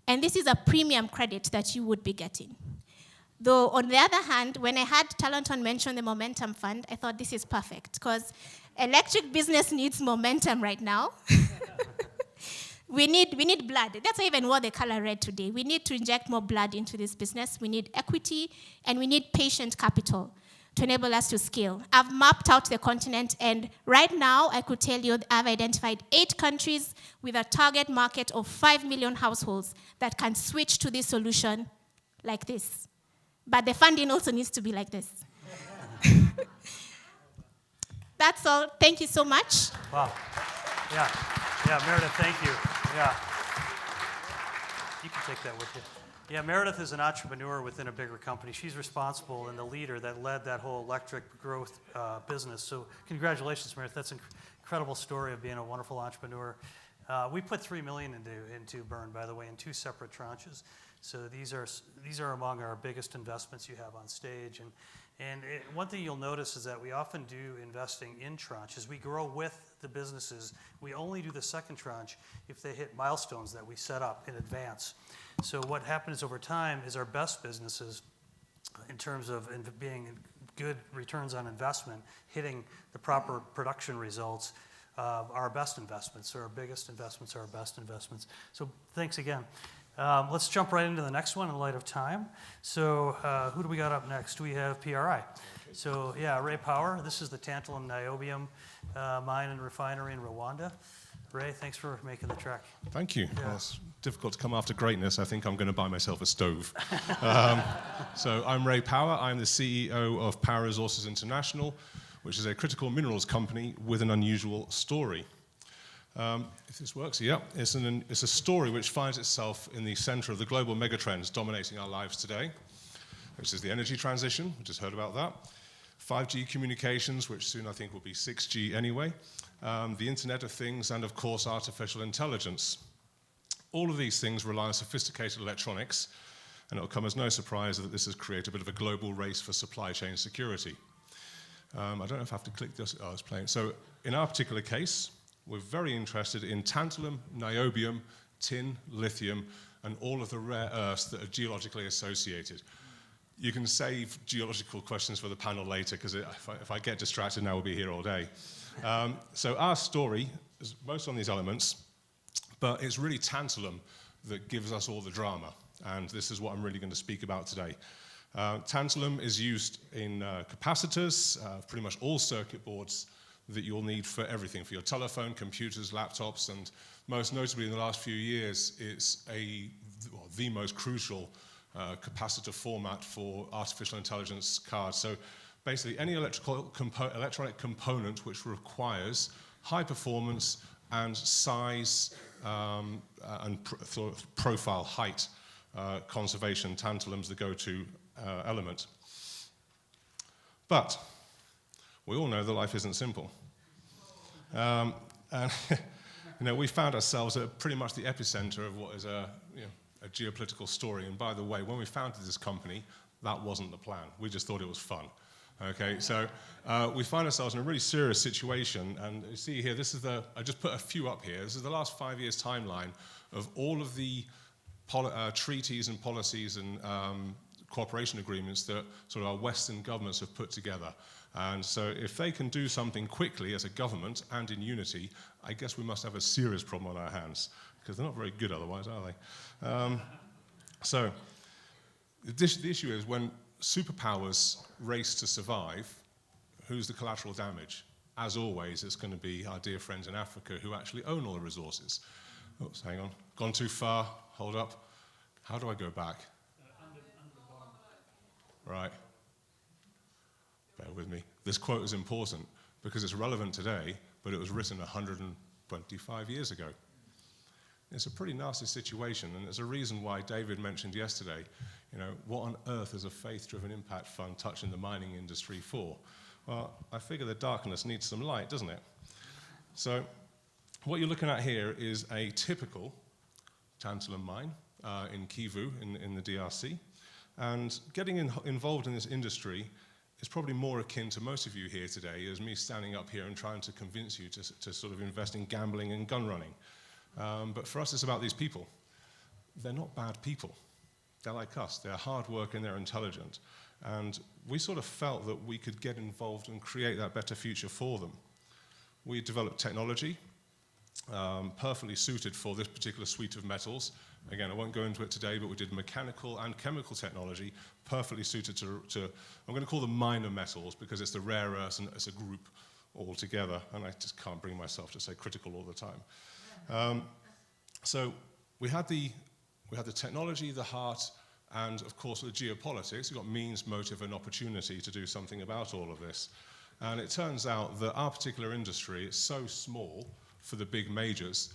And this is a premium credit that you would be getting. Though on the other hand, when I had Talenton mention the Momentum Fund, I thought this is perfect because electric business needs momentum right now. We need blood. That's why I even wore the color red today. We need to inject more blood into this business. We need equity, and we need patient capital to enable us to scale. I've mapped out the continent, and right now, I could tell you I've identified 8 countries with a target market of 5 million households that can switch to this solution like this. But the funding also needs to be like this. That's all. Thank you so much. Wow. Yeah, Meredith, thank you. Yeah. You can take that with you. Yeah, Meredith is an entrepreneur within a bigger company. She's responsible and the leader that led that whole electric growth business. So congratulations, Meredith. That's an incredible story of being a wonderful entrepreneur. We put $3 million into Burn, by the way, in 2 separate tranches. So these are among our biggest investments you have on stage. And one thing you'll notice is that we often do investing in tranches. We grow with the businesses. We only do the second tranche if they hit milestones that we set up in advance. So what happens over time is our best businesses, in terms of being good returns on investment, hitting the proper production results, our best investments. So our biggest investments are our best investments. So thanks again. Let's jump right into the next one in light of time. So who do we got up next? We have PRI. So yeah, Ray Power. This is the tantalum niobium mine and refinery in Rwanda. Ray, thanks for making the trek. Thank you. Yeah. Well, it's difficult to come after greatness. I think I'm going to buy myself a stove. So I'm Ray Power. I'm the CEO of Power Resources International, which is a critical minerals company with an unusual story. If this works, yeah. It's a story which finds itself in the center of the global megatrends dominating our lives today, which is the energy transition. We just heard about that. 5G communications, which soon I think will be 6G anyway, the Internet of Things, and of course artificial intelligence. All of these things rely on sophisticated electronics, and it'll come as no surprise that this has created a bit of a global race for supply chain security. I don't know if I have to click this. Oh, it's playing. So in our particular case, we're very interested in tantalum, niobium, tin, lithium, and all of the rare earths that are geologically associated. You can save geological questions for the panel later, because if I get distracted now, we'll be here all day. So our story is most on these elements, but it's really tantalum that gives us all the drama, and this is what I'm really going to speak about today. Tantalum is used in capacitors, pretty much all circuit boards that you'll need for everything, for your telephone, computers, laptops, and most notably in the last few years, it's the most crucial capacitor format for artificial intelligence cards. So basically any electronic component which requires high performance and size and profile height conservation, tantalum's the go-to element. But we all know that life isn't simple. And we found ourselves at pretty much the epicenter of what is a geopolitical story. And by the way, when we founded this company, that wasn't the plan. We just thought it was fun. Okay, so we find ourselves in a really serious situation. And you see here, this is I just put a few up here. This is the last 5 years timeline of all of the treaties and policies and cooperation agreements that sort of our Western governments have put together. And so if they can do something quickly as a government and in unity, I guess we must have a serious problem on our hands, because they're not very good otherwise, are they? So the issue is, when superpowers race to survive, who's the collateral damage? As always, it's going to be our dear friends in Africa who actually own all the resources. Oops, hang on. Gone too far. Hold up. How do I go back? Under the bottom. Right. Bear with me. This quote is important because it's relevant today, but it was written 125 years ago. It's a pretty nasty situation, and there's a reason why David mentioned yesterday, what on earth is a faith-driven impact fund touching the mining industry for? Well, I figure the darkness needs some light, doesn't it? So what you're looking at here is a typical tantalum mine in Kivu in the DRC. And getting involved in this industry is probably more akin to most of you here today as me standing up here and trying to convince you to sort of invest in gambling and gun running. But for us, it's about these people. They're not bad people. They're like us. They're hard working, they're intelligent. And we sort of felt that we could get involved and create that better future for them. We developed technology perfectly suited for this particular suite of metals. Again, I won't go into it today, but we did mechanical and chemical technology perfectly suited to I'm going to call them minor metals, because it's the rare earths and it's a group all together, and I just can't bring myself to say critical all the time. So we had the technology, the heart, and of course the geopolitics. We've got means, motive, and opportunity to do something about all of this. And it turns out that our particular industry is so small for the big majors.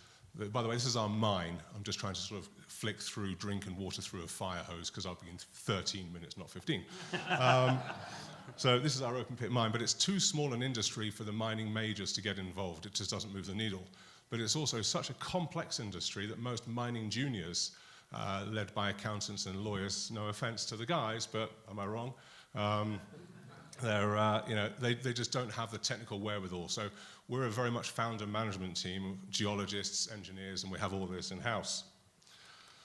By the way, this is our mine. I'm just trying to sort of flick through, drink and water through a fire hose, because I'll be in 13 minutes, not 15. So this is our open pit mine, but it's too small an industry for the mining majors to get involved. It just doesn't move the needle. But it's also such a complex industry that most mining juniors, led by accountants and lawyers, no offense to the guys, but am I wrong? They just don't have the technical wherewithal. So we're a very much founder management team, geologists, engineers, and we have all of this in-house.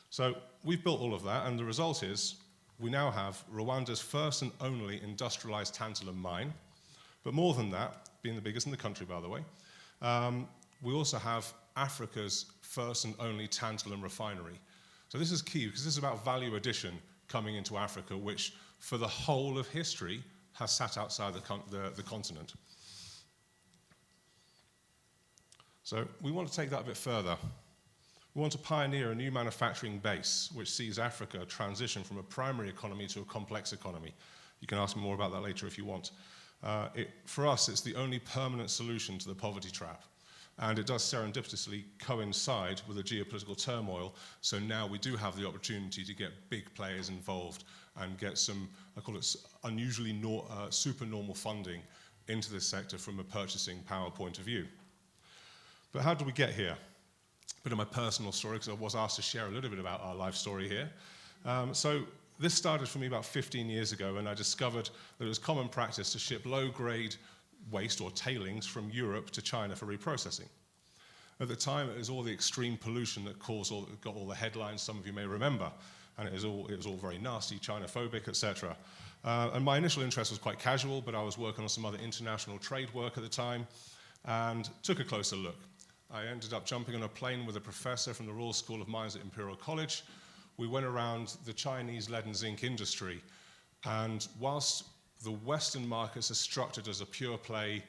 So we've built all of that, and the result is we now have Rwanda's first and only industrialized tantalum mine. But more than that, being the biggest in the country, by the way, we also have Africa's first and only tantalum refinery. So this is key, because this is about value addition coming into Africa, which for the whole of history has sat outside the continent. So we want to take that a bit further. We want to pioneer a new manufacturing base which sees Africa transition from a primary economy to a complex economy. You can ask me more about that later if you want. For us, it's the only permanent solution to the poverty trap. And it does serendipitously coincide with the geopolitical turmoil. So now we do have the opportunity to get big players involved and get some, I call it unusually supernormal funding into this sector from a purchasing power point of view. But how did we get here? A bit of my personal story, because I was asked to share a little bit about our life story here. So this started for me about 15 years ago, and I discovered that it was common practice to ship low-grade waste or tailings from Europe to China for reprocessing. At the time, it was all the extreme pollution that got all the headlines, some of you may remember, and it was all very nasty, China-phobic, etc. And my initial interest was quite casual, but I was working on some other international trade work at the time, and took a closer look. I ended up jumping on a plane with a professor from the Royal School of Mines at Imperial College. We went around the Chinese lead and zinc industry, and whilst the Western markets are structured as a pure play,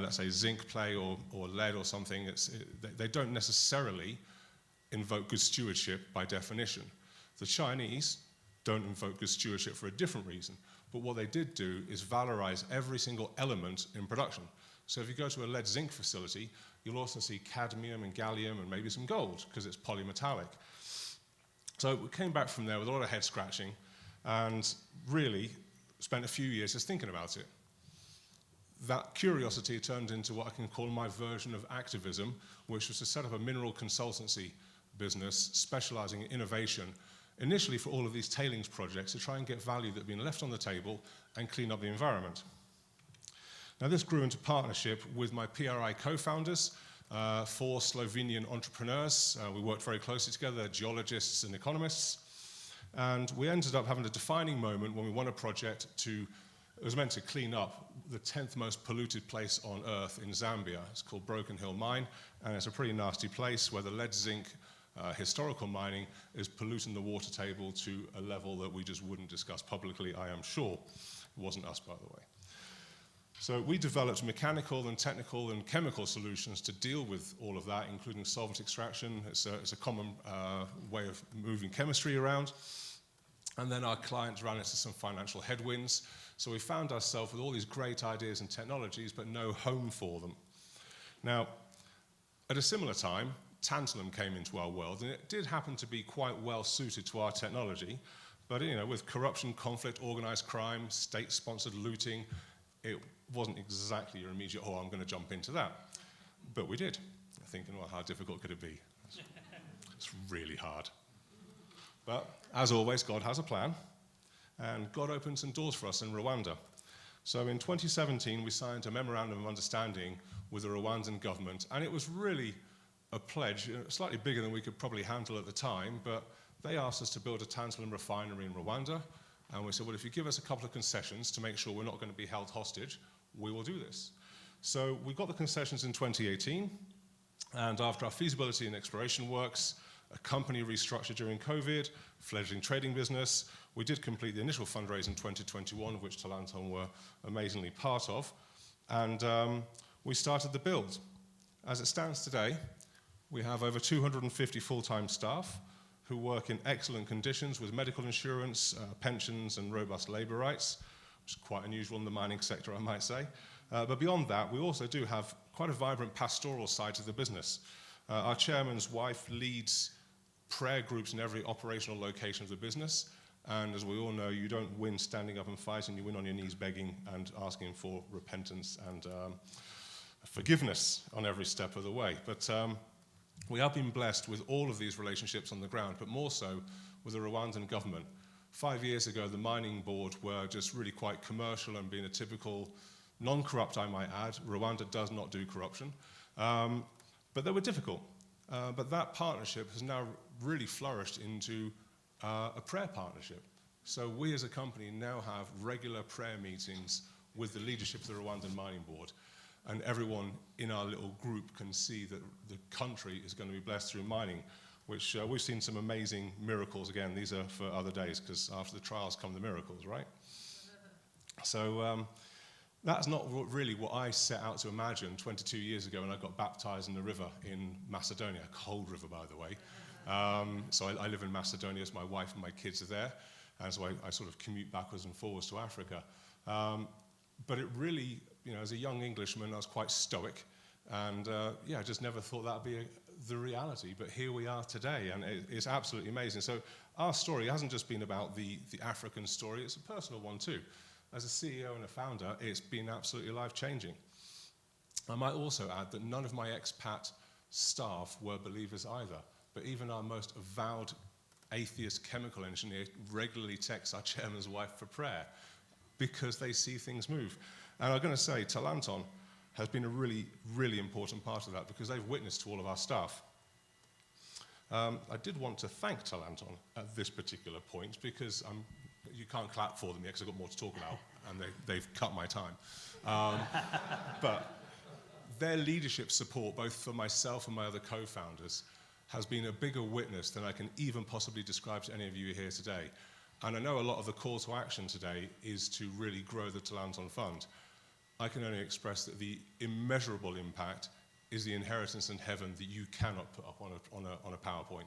let's say zinc play or lead or something, they don't necessarily invoke good stewardship by definition. The Chinese don't invoke good stewardship for a different reason, but what they did do is valorize every single element in production. So if you go to a lead zinc facility, you'll also see cadmium and gallium and maybe some gold, because it's polymetallic. So we came back from there with a lot of head scratching and really spent a few years just thinking about it. That curiosity turned into what I can call my version of activism, which was to set up a mineral consultancy business specializing in innovation, initially for all of these tailings projects to try and get value that had been left on the table and clean up the environment. Now this grew into partnership with my PRI co-founders, 4 Slovenian entrepreneurs. We worked very closely together, geologists and economists. And we ended up having a defining moment when we won a project it was meant to clean up the 10th most polluted place on Earth in Zambia. It's called Broken Hill Mine, and it's a pretty nasty place where the lead zinc historical mining is polluting the water table to a level that we just wouldn't discuss publicly, I am sure. It wasn't us, by the way. So we developed mechanical and technical and chemical solutions to deal with all of that, including solvent extraction. It's a common way of moving chemistry around. And then our clients ran into some financial headwinds. So we found ourselves with all these great ideas and technologies, but no home for them. Now, at a similar time, tantalum came into our world, and it did happen to be quite well suited to our technology. But with corruption, conflict, organized crime, state-sponsored looting, it wasn't exactly your immediate, I'm going to jump into that. But we did, thinking, well, how difficult could it be? It's really hard. But as always, God has a plan, and God opened some doors for us in Rwanda. So in 2017, we signed a memorandum of understanding with the Rwandan government, and it was really a pledge, slightly bigger than we could probably handle at the time, but they asked us to build a tantalum refinery in Rwanda, and we said, well, if you give us a couple of concessions to make sure we're not going to be held hostage, we will do this. So we got the concessions in 2018, and after our feasibility and exploration works, a company restructured during COVID, fledgling trading business. We did complete the initial fundraise in 2021, of which Talanton were amazingly part of, and we started the build. As it stands today, we have over 250 full-time staff who work in excellent conditions with medical insurance, pensions, and robust labor rights, which is quite unusual in the mining sector, I might say. But beyond that, we also do have quite a vibrant pastoral side to the business. Our chairman's wife leads prayer groups in every operational location of the business, and as we all know, you don't win standing up and fighting, you win on your knees begging and asking for repentance and forgiveness on every step of the way. But we have been blessed with all of these relationships on the ground, but more so with the Rwandan government. 5 years ago, the mining board were just really quite commercial and being a typical non-corrupt, I might add. Rwanda does not do corruption, but they were difficult. But that partnership has now really flourished into a prayer partnership. So we as a company now have regular prayer meetings with the leadership of the Rwandan Mining Board, and everyone in our little group can see that the country is going to be blessed through mining, which we've seen some amazing miracles. Again, these are for other days, because after the trials come the miracles, right? So that's not really what I set out to imagine 22 years ago when I got baptized in the river in Macedonia, a cold river, by the way. So I live in Macedonia, as my wife and my kids are there, and so I sort of commute backwards and forwards to Africa. But it really, as a young Englishman, I was quite stoic, And yeah, I just never thought that would be the reality, but here we are today, and it's absolutely amazing. So our story hasn't just been about the African story, it's a personal one too. As a CEO and a founder, it's been absolutely life-changing. I might also add that none of my expat staff were believers either, but even our most avowed atheist chemical engineer regularly texts our chairman's wife for prayer because they see things move. And I'm going to say, Talanton has been a really, really important part of that because they've witnessed to all of our staff. I did want to thank Talanton at this particular point because you can't clap for them yet because I've got more to talk about and they've cut my time. But their leadership support, both for myself and my other co-founders, has been a bigger witness than I can even possibly describe to any of you here today. And I know a lot of the call to action today is to really grow the Talanton Fund. I can only express that the immeasurable impact is the inheritance in heaven that you cannot put up on a PowerPoint.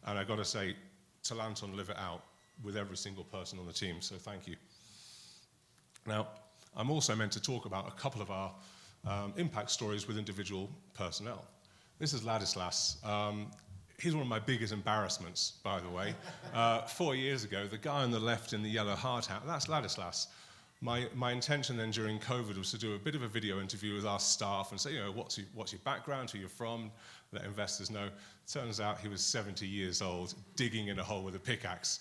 And I've got to say, Talanton live it out with every single person on the team, so thank you. Now, I'm also meant to talk about a couple of our impact stories with individual personnel. This is Ladislas. He's one of my biggest embarrassments, by the way. 4 years ago, the guy on the left in the yellow hard hat, that's Ladislas. My intention then during COVID was to do a bit of a video interview with our staff and say, you know, what's your background, who you're from, let investors know. Turns out he was 70 years old, digging in a hole with a pickaxe.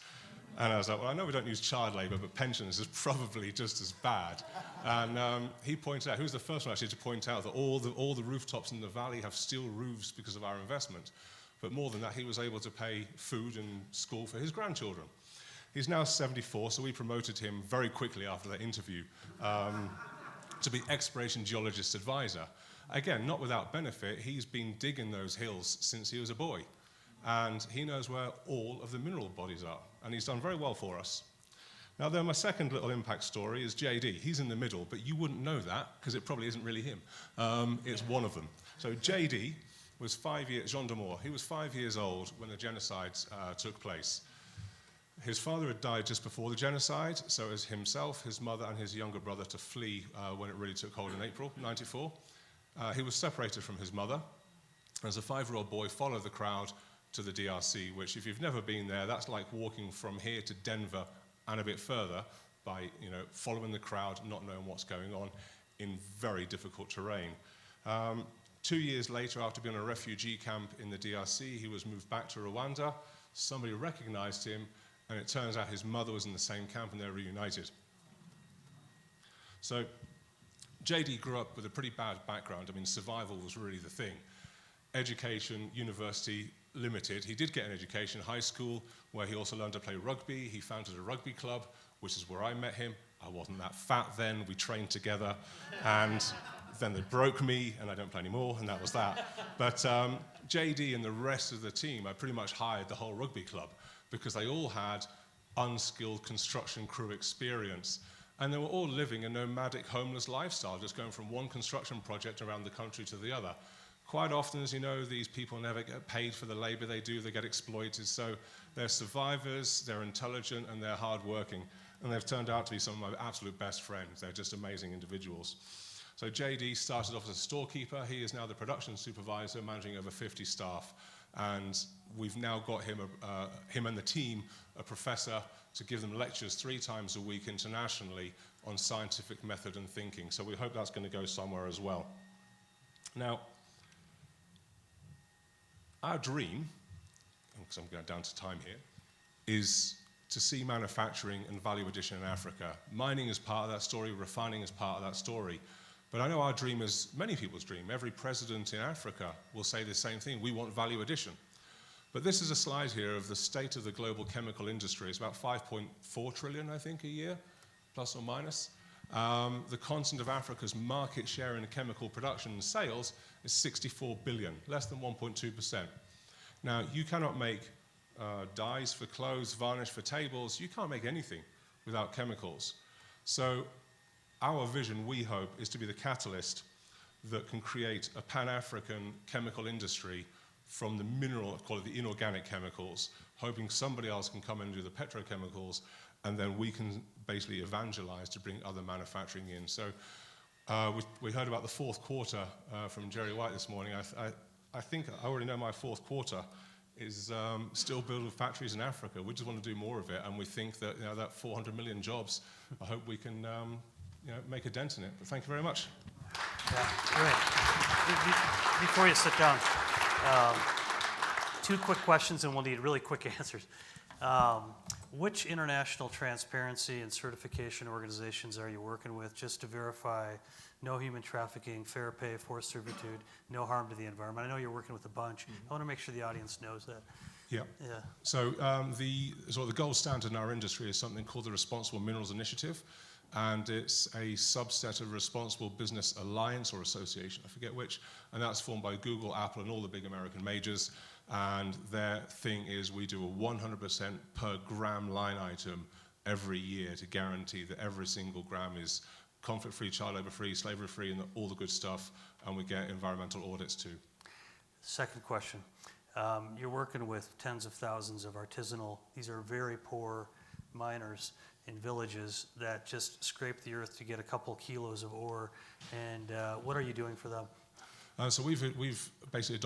And I was like, well, I know we don't use child labor, but pensions is probably just as bad. And he pointed out, he was the first one actually to point out that all the rooftops in the valley have steel roofs because of our investment. But more than that, he was able to pay food and school for his grandchildren. He's now 74, so we promoted him very quickly after that interview to be exploration geologist advisor. Again, not without benefit, he's been digging those hills since he was a boy. And he knows where all of the mineral bodies are. And he's done very well for us. Now then, my second little impact story is JD. He's in the middle, but you wouldn't know that because it probably isn't really him. It's one of them. So JD was 5 years, Jean d'Amour, he was 5 years old when the genocide took place. His father had died just before the genocide, so as himself, his mother, and his younger brother to flee when it really took hold in April '94. He was separated from his mother. As a 5-year-old boy, followed the crowd to the DRC, which if you've never been there, that's like walking from here to Denver and a bit further by following the crowd, not knowing what's going on in very difficult terrain. 2 years later, after being in a refugee camp in the DRC, he was moved back to Rwanda. Somebody recognized him, and it turns out his mother was in the same camp and they're reunited. So JD grew up with a pretty bad background. I mean, survival was really the thing. Education, university, limited. He did get an education, high school, where he also learned to play rugby. He founded a rugby club, which is where I met him. I wasn't that fat then. We trained together. And then they broke me, and I don't play anymore, and that was that. But JD and the rest of the team, I pretty much hired the whole rugby club because they all had unskilled construction crew experience. And they were all living a nomadic, homeless lifestyle, just going from one construction project around the country to the other. Quite often, as you know, these people never get paid for the labor they do, they get exploited. So they're survivors, they're intelligent, and they're hardworking. And they've turned out to be some of my absolute best friends. They're just amazing individuals. So JD started off as a storekeeper. He is now the production supervisor, managing over 50 staff. And we've now got him and the team a professor to give them lectures 3 times a week internationally on scientific method and thinking. So we hope that's going to go somewhere as well. Now, our dream, because I'm going down to time here, is to see manufacturing and value addition in Africa. Mining is part of that story, refining is part of that story. But I know our dream is many people's dream. Every president in Africa will say the same thing. We want value addition. But this is a slide here of the state of the global chemical industry. It's about 5.4 trillion, I think, a year, plus or minus. The continent of Africa's market share in chemical production and sales is 64 billion, less than 1.2%. Now, you cannot make dyes for clothes, varnish for tables. You can't make anything without chemicals. So our vision, we hope, is to be the catalyst that can create a Pan-African chemical industry from the mineral, call it the inorganic chemicals, hoping somebody else can come in and do the petrochemicals, and then we can basically evangelize to bring other manufacturing in. So We heard about the fourth quarter from Jerry White this morning. I think I already know my fourth quarter is still building factories in Africa. We just want to do more of it, and we think that that 400 million jobs, I hope we can make a dent in it. But thank you very much. Yeah, great. Before you sit down, 2 quick questions, and we'll need really quick answers. Which international transparency and certification organizations are you working with just to verify no human trafficking, fair pay, forced servitude, no harm to the environment? I know you're working with a bunch. I want to make sure the audience knows that. Yeah. So the gold standard in our industry is something called the Responsible Minerals Initiative, and it's a subset of Responsible Business Alliance or Association, I forget which, and that's formed by Google, Apple, and all the big American majors. And their thing is we do a 100% per gram line item every year to guarantee that every single gram is conflict-free, child labor-free, slavery-free, and all the good stuff, and we get environmental audits too. Second question. You're working with tens of thousands of artisanal, these are very poor miners in villages that just scrape the earth to get a couple kilos of ore, and what are you doing for them? So we've basically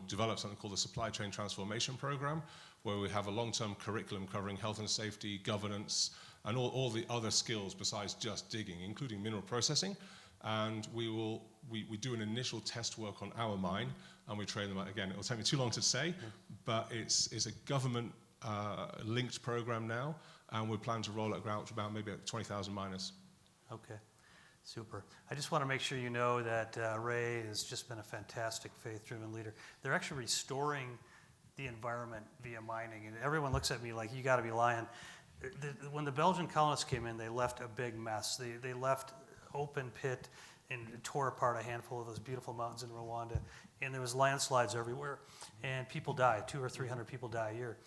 developed something called the Supply Chain Transformation Program, where we have a long-term curriculum covering health and safety, governance, and all the other skills besides just digging, including mineral processing. And we do an initial test work on our mine, and we train them. Again, it'll take me too long to say, but it's a government linked program now, and we plan to roll it out to about maybe 20,000 miners. Okay. Super. I just want to make sure you know that Ray has just been a fantastic faith-driven leader. They're actually restoring the environment via mining, and everyone looks at me like, you got to be lying. When the Belgian colonists came in, they left a big mess. They left open pit and tore apart a handful of those beautiful mountains in Rwanda, and there was landslides everywhere, and people die. 200 or 300 people die a year.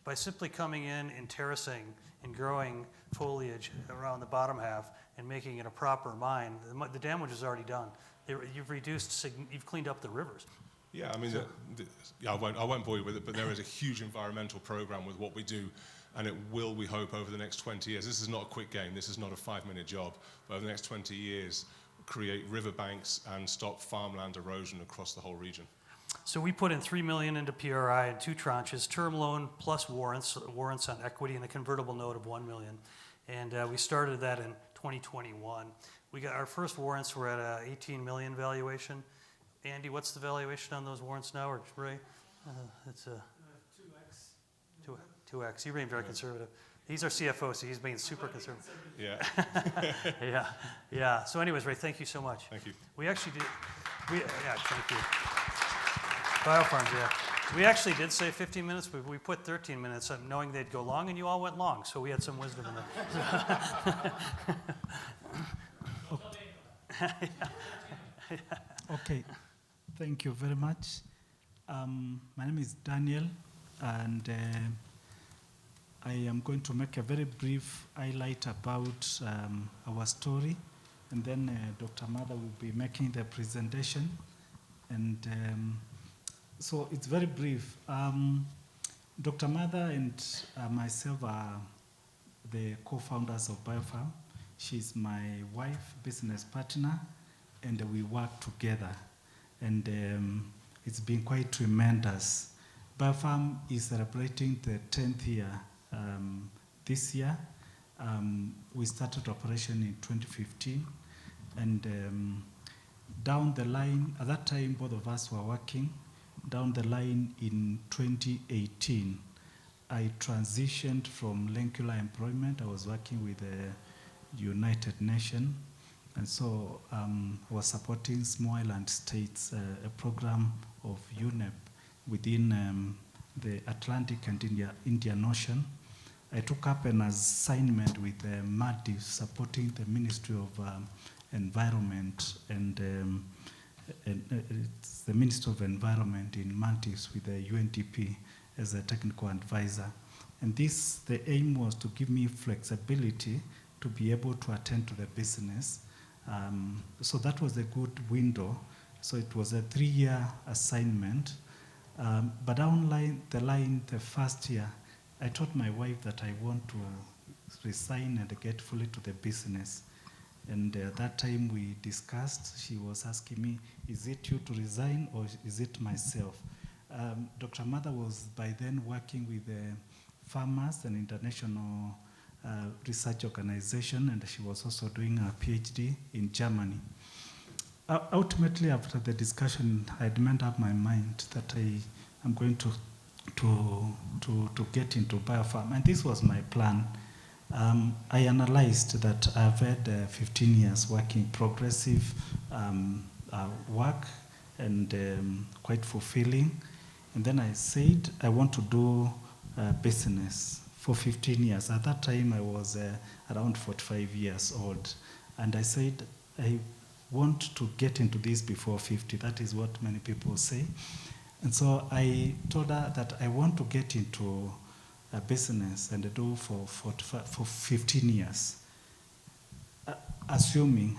By simply coming in and terracing and growing foliage around the bottom half and making it a proper mine, the damage is already done. You've cleaned up the rivers. Yeah, I mean, I won't bore you with it, but there is a huge environmental program with what we do, and it will, we hope, over the next 20 years. This is not a quick game. This is not a 5-minute job. But over the next 20 years, create riverbanks and stop farmland erosion across the whole region. So we put in $3 million into PRI in 2 tranches, term loan plus warrants on equity, and a convertible note of $1 million. And we started that in 2021. We got our first warrants were at a $18 million valuation. Andy, what's the valuation on those warrants now, or Ray? It's a 2x. 2x. You remain very conservative. He's our CFO, so he's being super conservative. Yeah. Yeah. So anyways, Ray, thank you so much. Thank you. We actually did. Thank you. Biofarms, yeah. We actually did say 15 minutes, but we put 13 minutes knowing they'd go long, and you all went long, so we had some wisdom in that. Okay, thank you very much. My name is Daniel, and I am going to make a very brief highlight about our story, and then Dr. Mather will be making the presentation. And so it's very brief. Dr. Mather and myself are the co-founders of BioFarm. She's my wife, business partner, and we work together. And it's been quite tremendous. BioFarm is celebrating the 10th year this year. We started operation in 2015, and down the line, at that time both of us were working. Down the line in 2018, I transitioned from lengthy employment. I was working with the United Nations, and so I was supporting small island states, a program of UNEP within the Atlantic and Indian Ocean. I took up an assignment with Maldives, supporting the Ministry of Environment and it's the Ministry of Environment in Maldives with the UNDP as a technical advisor. And the aim was to give me flexibility to be able to attend to the business. So that was a good window. So it was a 3-year assignment. But down the first year, I told my wife that I want to resign and get fully to the business. And at that time we discussed, she was asking me, is it you to resign or is it myself? Dr. Mother was by then working with farmers, an international research organization, and she was also doing a PhD in Germany. Ultimately, after the discussion, I had made up my mind that I am going to get into biofarm, and this was my plan. I analyzed that I've had 15 years working progressive work and quite fulfilling. And then I said, I want to do business for 15 years. At that time, I was around 45 years old. And I said, I want to get into this before 50. That is what many people say. And so I told her that I want to get into a business and do for 15 years, assuming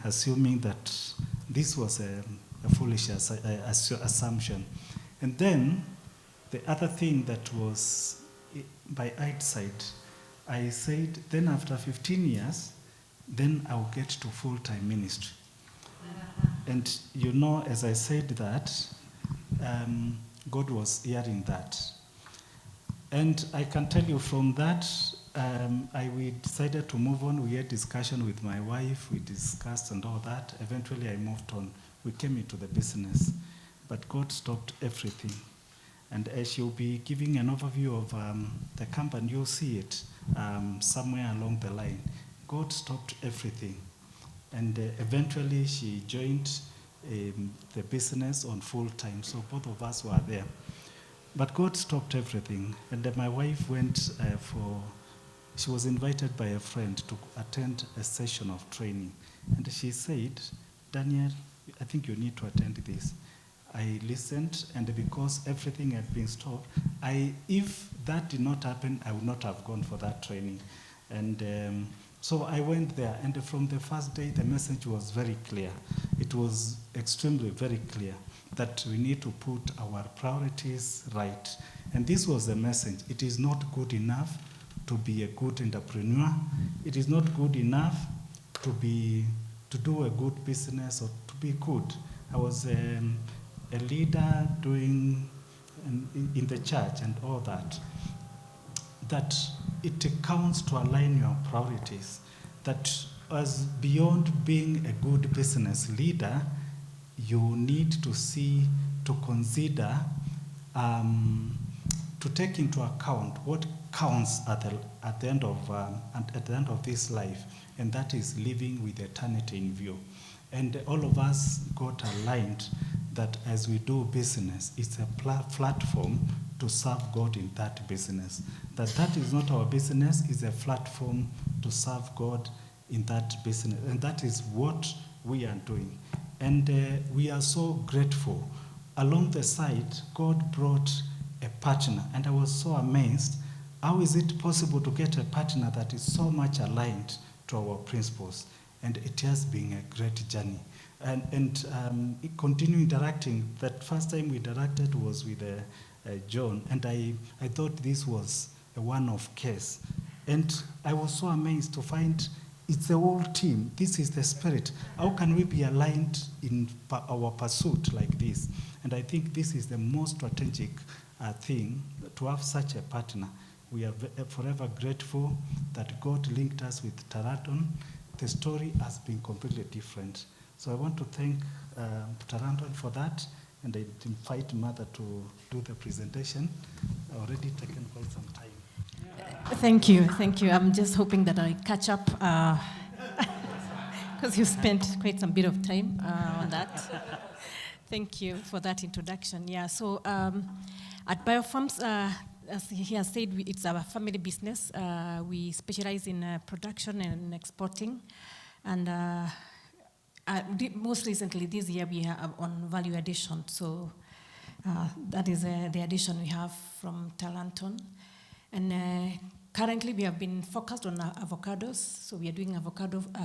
that this was a foolish assumption. And then the other thing that was by hindsight, I said, then after 15 years, then I'll get to full-time ministry. And you know, as I said that, God was hearing that. And I can tell you from that, we decided to move on. We had discussion with my wife, we discussed and all that. Eventually I moved on. We came into the business, but God stopped everything. And as she'll be giving an overview of the company, you'll see it somewhere along the line. God stopped everything. And eventually she joined the business on full time. So both of us were there. But God stopped everything. And then my wife went she was invited by a friend to attend a session of training. And she said, Daniel, I think you need to attend this. I listened, and because everything had been stopped, if that did not happen, I would not have gone for that training. And so I went there, and from the first day, the message was very clear. It was extremely very clear that we need to put our priorities right. And this was the message. It is not good enough to be a good entrepreneur. It is not good enough to do a good business or to be good. I was a leader doing in the church and all that. That it counts to align your priorities. That as beyond being a good business leader, you need to consider, to take into account what counts at the end of this life, and that is living with eternity in view. And all of us got aligned that as we do business, it's a platform to serve God in that business. That is not our business, it's a platform to serve God in that business. And that is what we are doing. And we are so grateful. Along the side, God brought a partner, and I was so amazed. How is it possible to get a partner that is so much aligned to our principles? And it has been a great journey. And continue interacting. That first time we interacted was with John, and I thought this was a one-off case. And I was so amazed to find it's the whole team. This is the spirit. How can we be aligned in our pursuit like this? And I think this is the most strategic thing, to have such a partner. We are forever grateful that God linked us with Taranton. The story has been completely different. So I want to thank Taranton for that, and I invite Mother to do the presentation. I've already taken quite some time. Thank you. I'm just hoping that I catch up, because you spent quite some bit of time on that. Thank you for that introduction. Yeah, so at Biofarms, as he has said, it's our family business. We specialize in production and exporting. And most recently this year, we are on value addition. So that is the addition we have from Taranton. And currently, we have been focused on avocados. So we are doing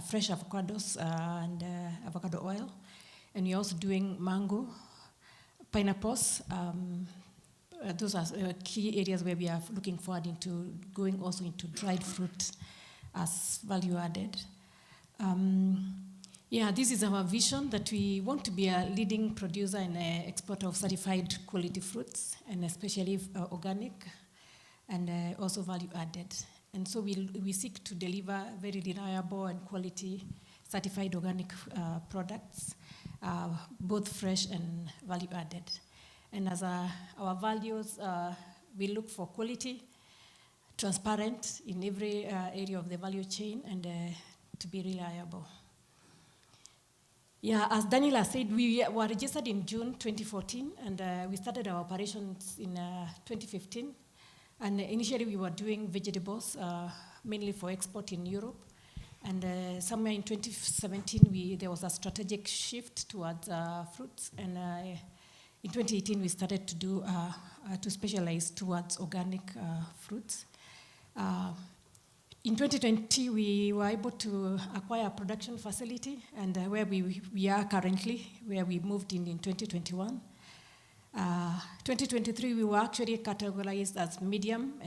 fresh avocados and avocado oil. And we're also doing mango, pineapples. Those are key areas where we are looking forward into going also into dried fruit as value added. Yeah, this is our vision, that we want to be a leading producer and exporter of certified quality fruits, and especially organic, and also value added. And so we seek to deliver very reliable and quality certified organic products, both fresh and value added. And as our values, we look for quality, transparent in every area of the value chain, and to be reliable. Yeah, as Daniel has said, we were registered in June 2014, and we started our operations in 2015. And initially we were doing vegetables, mainly for export in Europe. And somewhere in 2017, there was a strategic shift towards fruits. And in 2018, we started to specialize towards organic fruits. In 2020, we were able to acquire a production facility, and where we are currently, where we moved in 2021. 2023, we were actually categorized as medium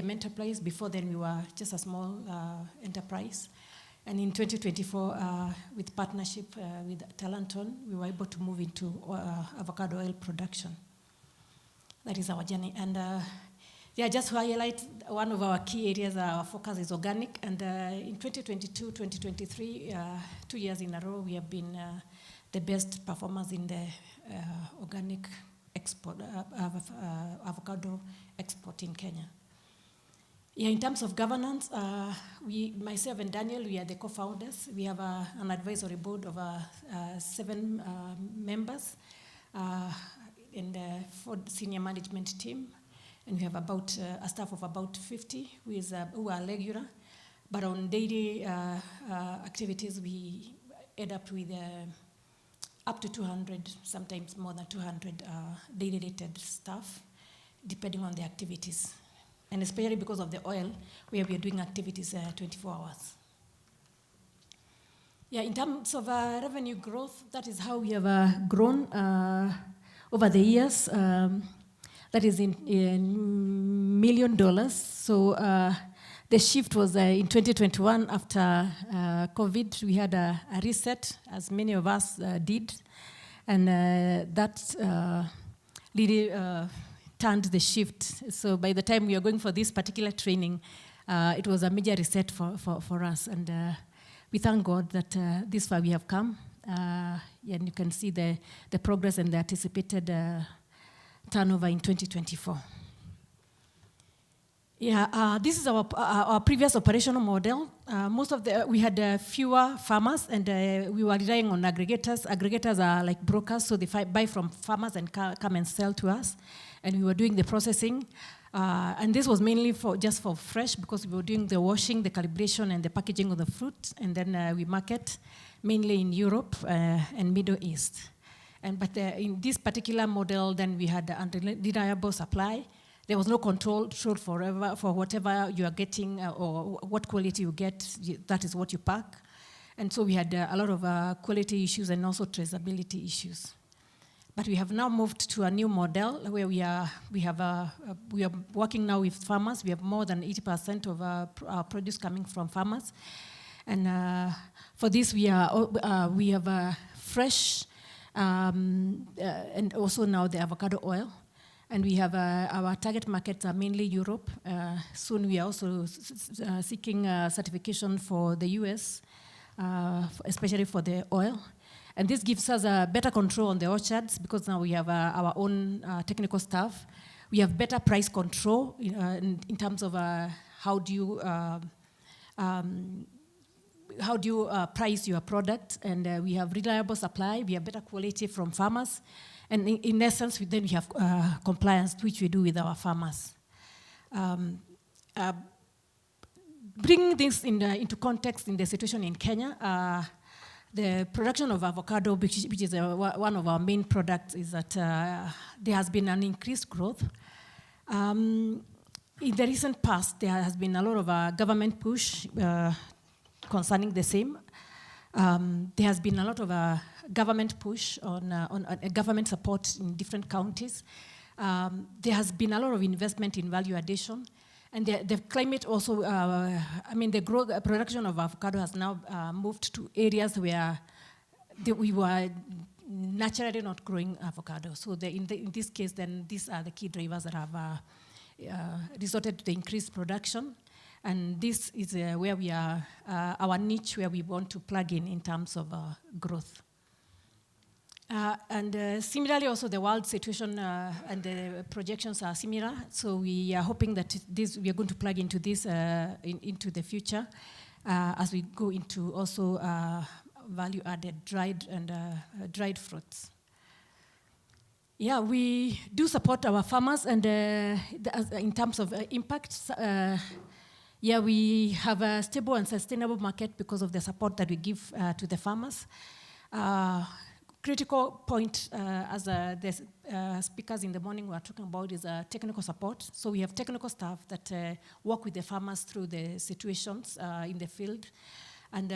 enterprise. Before then, we were just a small enterprise. And in 2024, with partnership with Talanton, we were able to move into avocado oil production. That is our journey. And just to highlight, one of our key areas, our focus is organic. And in 2022, 2023, 2 years in a row, we have been the best performers in the organic export, avocado export in Kenya. Yeah, in terms of governance, myself and Daniel, we are the co-founders. We have an advisory board of 7 members and 4 senior management team. And we have about a staff of about 50 who are regular. But on daily activities, we end up with up to 200, sometimes more than 200 daily rated staff, depending on the activities. And especially because of the oil, where we are doing activities 24 hours. Yeah, in terms of revenue growth, that is how we have grown over the years. That is in $1 million. So the shift was in 2021 after COVID. We had a reset, as many of us did. And that really turned the shift. So by the time we were going for this particular training, it was a major reset for us. And we thank God that this far we have come. And you can see the progress and the anticipated turnover in 2024. Yeah, this is our previous operational model. We had fewer farmers, and we were relying on aggregators. Aggregators are like brokers, so they buy from farmers and come and sell to us. And we were doing the processing. And this was mainly just for fresh, because we were doing the washing, the calibration, and the packaging of the fruit. And then we market mainly in Europe and Middle East. But in this particular model, then we had undeniable supply. There was no control for whatever you are getting or what quality you get. That is what you pack. And so we had a lot of quality issues and also traceability issues. But we have now moved to a new model where we are working now with farmers. We have more than 80% of our produce coming from farmers. And for this, we have fresh and also now the avocado oil. And we have our target markets are mainly Europe. Soon we are also seeking certification for the US, especially for the oil. And this gives us a better control on the orchards, because now we have our own technical staff. We have better price control in terms of how do you price your product. And we have reliable supply. We have better quality from farmers. And in essence, then we have compliance, which we do with our farmers. Bringing this into context in the situation in Kenya, the production of avocado, which is one of our main products, is that there has been an increased growth. In the recent past, there has been a lot of government push concerning the same. There has been a lot of government push on government support in different counties. There has been a lot of investment in value addition. And the climate also, the production of avocado has now moved to areas where we were naturally not growing avocado. So in this case, then these are the key drivers that have resorted to the increased production. And this is where we are, our niche where we want to plug in terms of growth. Similarly, also the world situation and the projections are similar. So we are hoping that we are going to plug into this into the future as we go into also value-added dried fruits. Yeah, we do support our farmers, and in terms of impact, we have a stable and sustainable market because of the support that we give to the farmers. Critical point, as the speakers in the morning were talking about, is technical support. So we have technical staff that work with the farmers through the situations in the field. And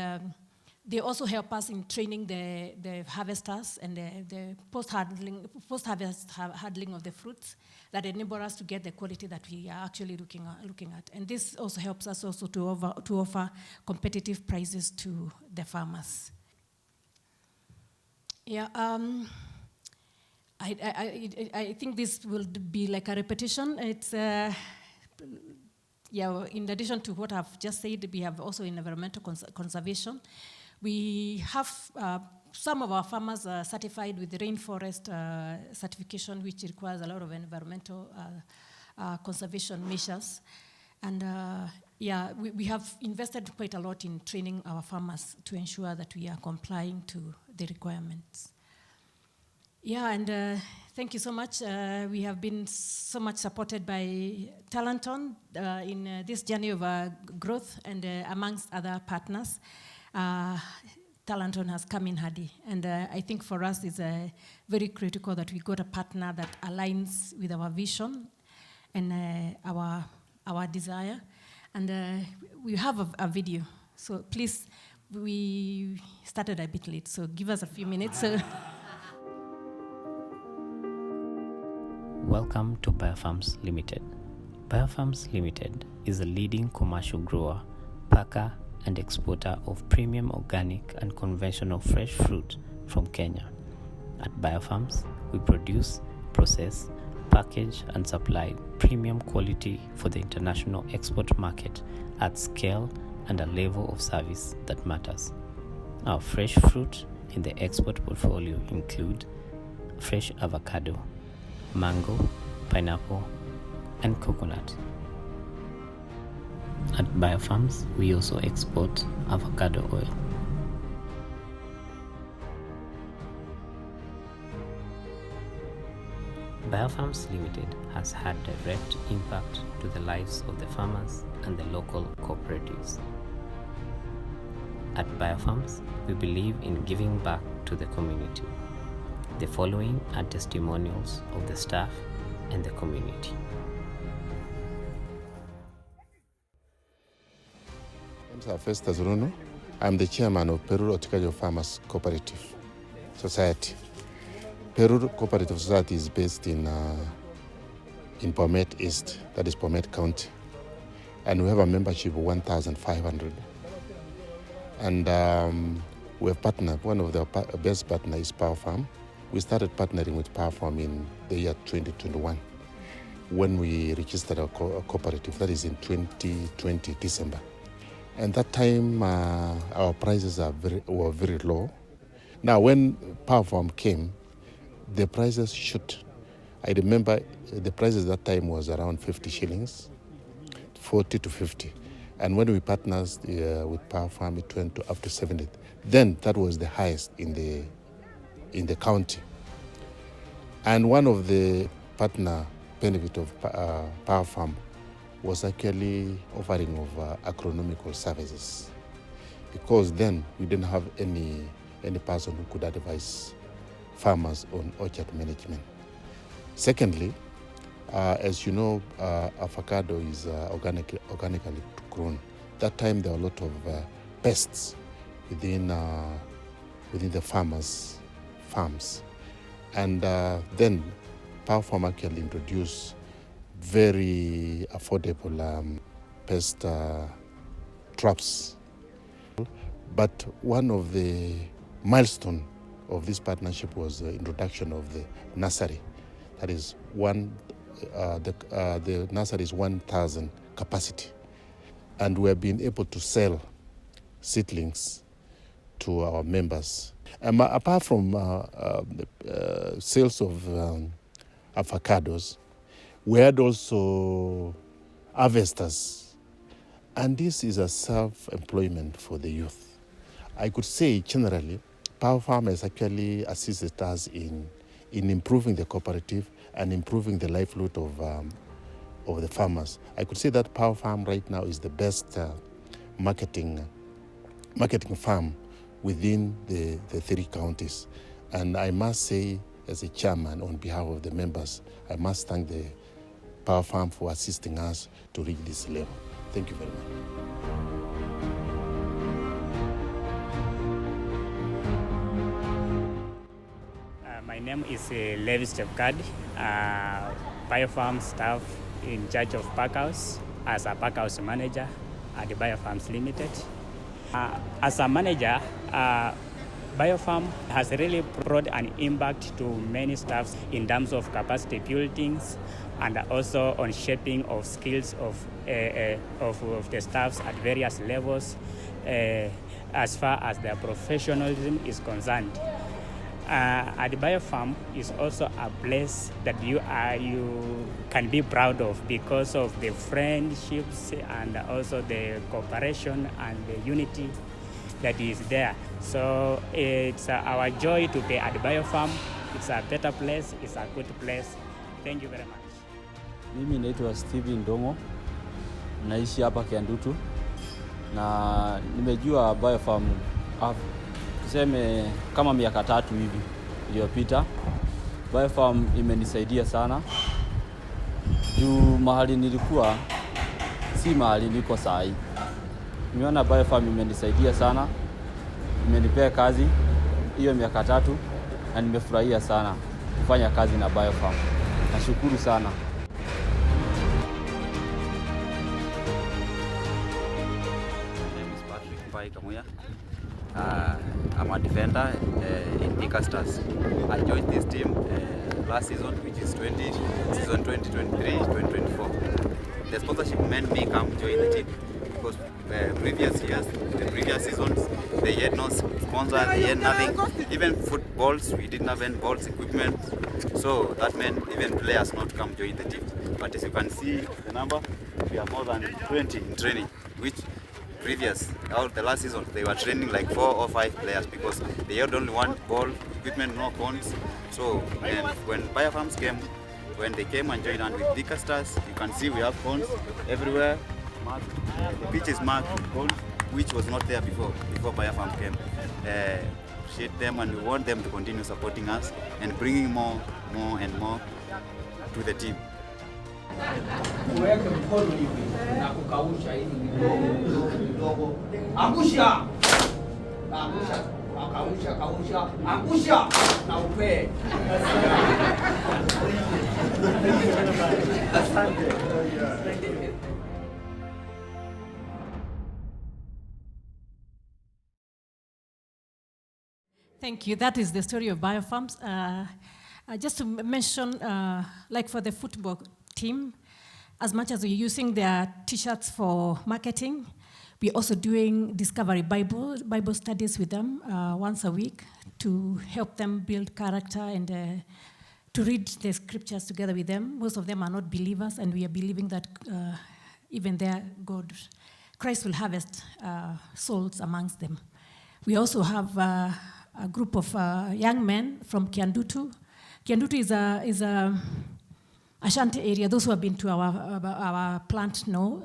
they also help us in training the harvesters and the post-harvest handling of the fruits that enable us to get the quality that we are actually looking at. And this also helps us also to offer competitive prices to the farmers. Yeah, I think this will be like a repetition. It's in addition to what I've just said, we have also in environmental conservation. We have some of our farmers are certified with the rainforest certification, which requires a lot of environmental conservation measures. And we have invested quite a lot in training our farmers to ensure that we are complying to the requirements. Yeah, and thank you so much. We have been so much supported by Talenton in this journey of growth, and amongst other partners. Talenton has come in handy, and I think for us it's very critical that we got a partner that aligns with our vision and our desire. And we have a video, so please, we started a bit late, so give us a few minutes. Welcome to Biofarms Limited. Biofarms Limited is a leading commercial grower, packer, and exporter of premium organic and conventional fresh fruit from Kenya. At Biofarms, we produce, process, package, and supply premium quality for the international export market at scale and a level of service that matters. Our fresh fruit in the export portfolio include fresh avocado, mango, pineapple, and coconut. At Biofarms, we also export avocado oil. Biofarms Limited has had direct impact to the lives of the farmers and the local cooperatives. At Biofarms, we believe in giving back to the community. The following are testimonials of the staff and the community. I'm Festus Runo. I'm the chairman of Peru Horticultural Farmers Cooperative Society. Peru Cooperative Society is based in Bomet East, that is Bomet County. And we have a membership of 1,500. And we have partnered, one of the best partners is Power Farm. We started partnering with Power Farm in the year 2021 when we registered our cooperative, that is in 2020, December. And that time, our prices were very low. Now, when Power Farm came, the prices shot. I remember the prices that time was around 50 shillings, 40 to 50. And when we partnered with Power Farm, it went to up to 70. Then that was the highest in the county. And one of the partner benefit of Power Farm was actually offering of agronomical services, because then we didn't have any person who could advise farmers on orchard management. Secondly, as you know, avocado is organically grown. That time there were a lot of pests within the farmers' farms, and then Power Farm actually introduced very affordable pest traps. But one of the milestones of this partnership was the introduction of the nursery. That is the nursery is 1,000 capacity. And we have been able to sell seedlings to our members. Apart from sales of avocados, we had also harvesters. And this is a self-employment for the youth. I could say generally, Power Farm has actually assisted us in improving the cooperative and improving the livelihood of the farmers. I could say that Power Farm right now is the best marketing farm within the 3 counties. And I must say, as a chairman, on behalf of the members, I must thank the Power Farm for assisting us to reach this level. Thank you very much. My name is Levis Chepkad, Biofarm staff in charge of Packhouse as a Packhouse manager at the Biofarms Limited. As a manager, Biofarm has really brought an impact to many staffs in terms of capacity buildings and also on shaping of skills of the staffs at various levels as far as their professionalism is concerned. At the Biofarm is also a place that you can be proud of because of the friendships and also the cooperation and the unity that is there. So it's our joy to be at the Biofarm. It's a better place, it's a good place. Thank you very much. Mimi naitwa Steven Dongo, naishi hapa Kiandutu na nimejua Biofarm tuseme kama miaka 3 hivi iliyopita. Biofarm imenisaidia sana juu mahali nilikuwa si mahali niko sahi. Nimeona Biofarm imenisaidia sana, imenipea kazi hiyo miaka 3 na nimefurahia sana kufanya kazi na Biofarm. Nashukuru sana. I'm a defender in Nika Stars. I joined this team last season, which is season 2023-2024. The sponsorship made me come join the team because the previous seasons, they had no sponsor, they had nothing. Even footballs, we didn't have any balls equipment. So that meant even players not come join the team. But as you can see, the number, we are more than 20 in training, which the last season, they were training like 4 or 5 players because they had only one ball, equipment, no cones. So when Biofarms came, when they came and joined with Nika Stars, you can see we have cones everywhere. The pitch is marked with cones, which was not there before Biofarms came. Appreciate them and we want them to continue supporting us and bringing more and more to the team. Uweke mkono hivi na kukausha hivi kidogo. Angusha. Kausha. Angusha na upe. Asante. Thank you. That is the story of Biofarms. Just to mention, like for the football team, as much as we're using their t-shirts for marketing, we're also doing Discovery Bible studies with them once a week to help them build character and to read the scriptures together with them. Most of them are not believers, and we are believing that even there, Christ will harvest souls amongst them. We also have a group of young men from Kiandutu. Kiandutu is a Ashanti area. Those who have been to our plant know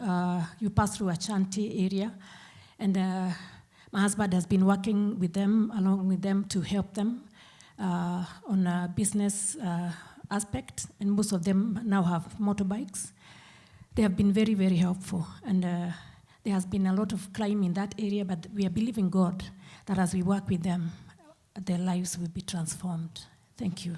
you pass through Ashanti area, and my husband has been working with them, along with them, to help them on a business aspect, and most of them now have motorbikes. They have been very, very helpful, and there has been a lot of crime in that area, but we are believing God that as we work with them, their lives will be transformed. Thank you.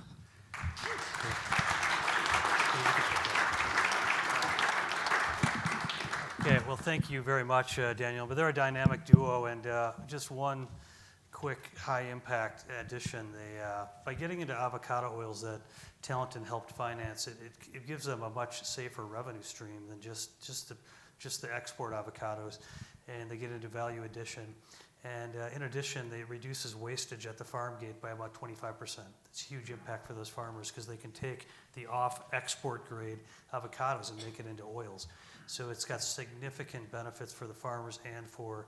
right. Well, thank you very much, Daniel. But they're a dynamic duo, and just one quick high-impact addition. By getting into avocado oils that Talenton helped finance, it gives them a much safer revenue stream than just the export avocados, and they get into value addition. And in addition, it reduces wastage at the farm gate by about 25%. It's a huge impact for those farmers because they can take the off-export grade avocados and make it into oils. So it's got significant benefits for the farmers and for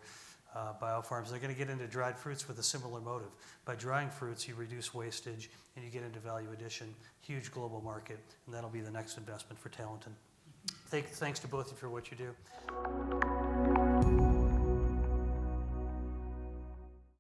biofarms. They're going to get into dried fruits with a similar motive. By drying fruits, you reduce wastage and you get into value addition, huge global market, and that'll be the next investment for Talenton. Thanks to both of you for what you do.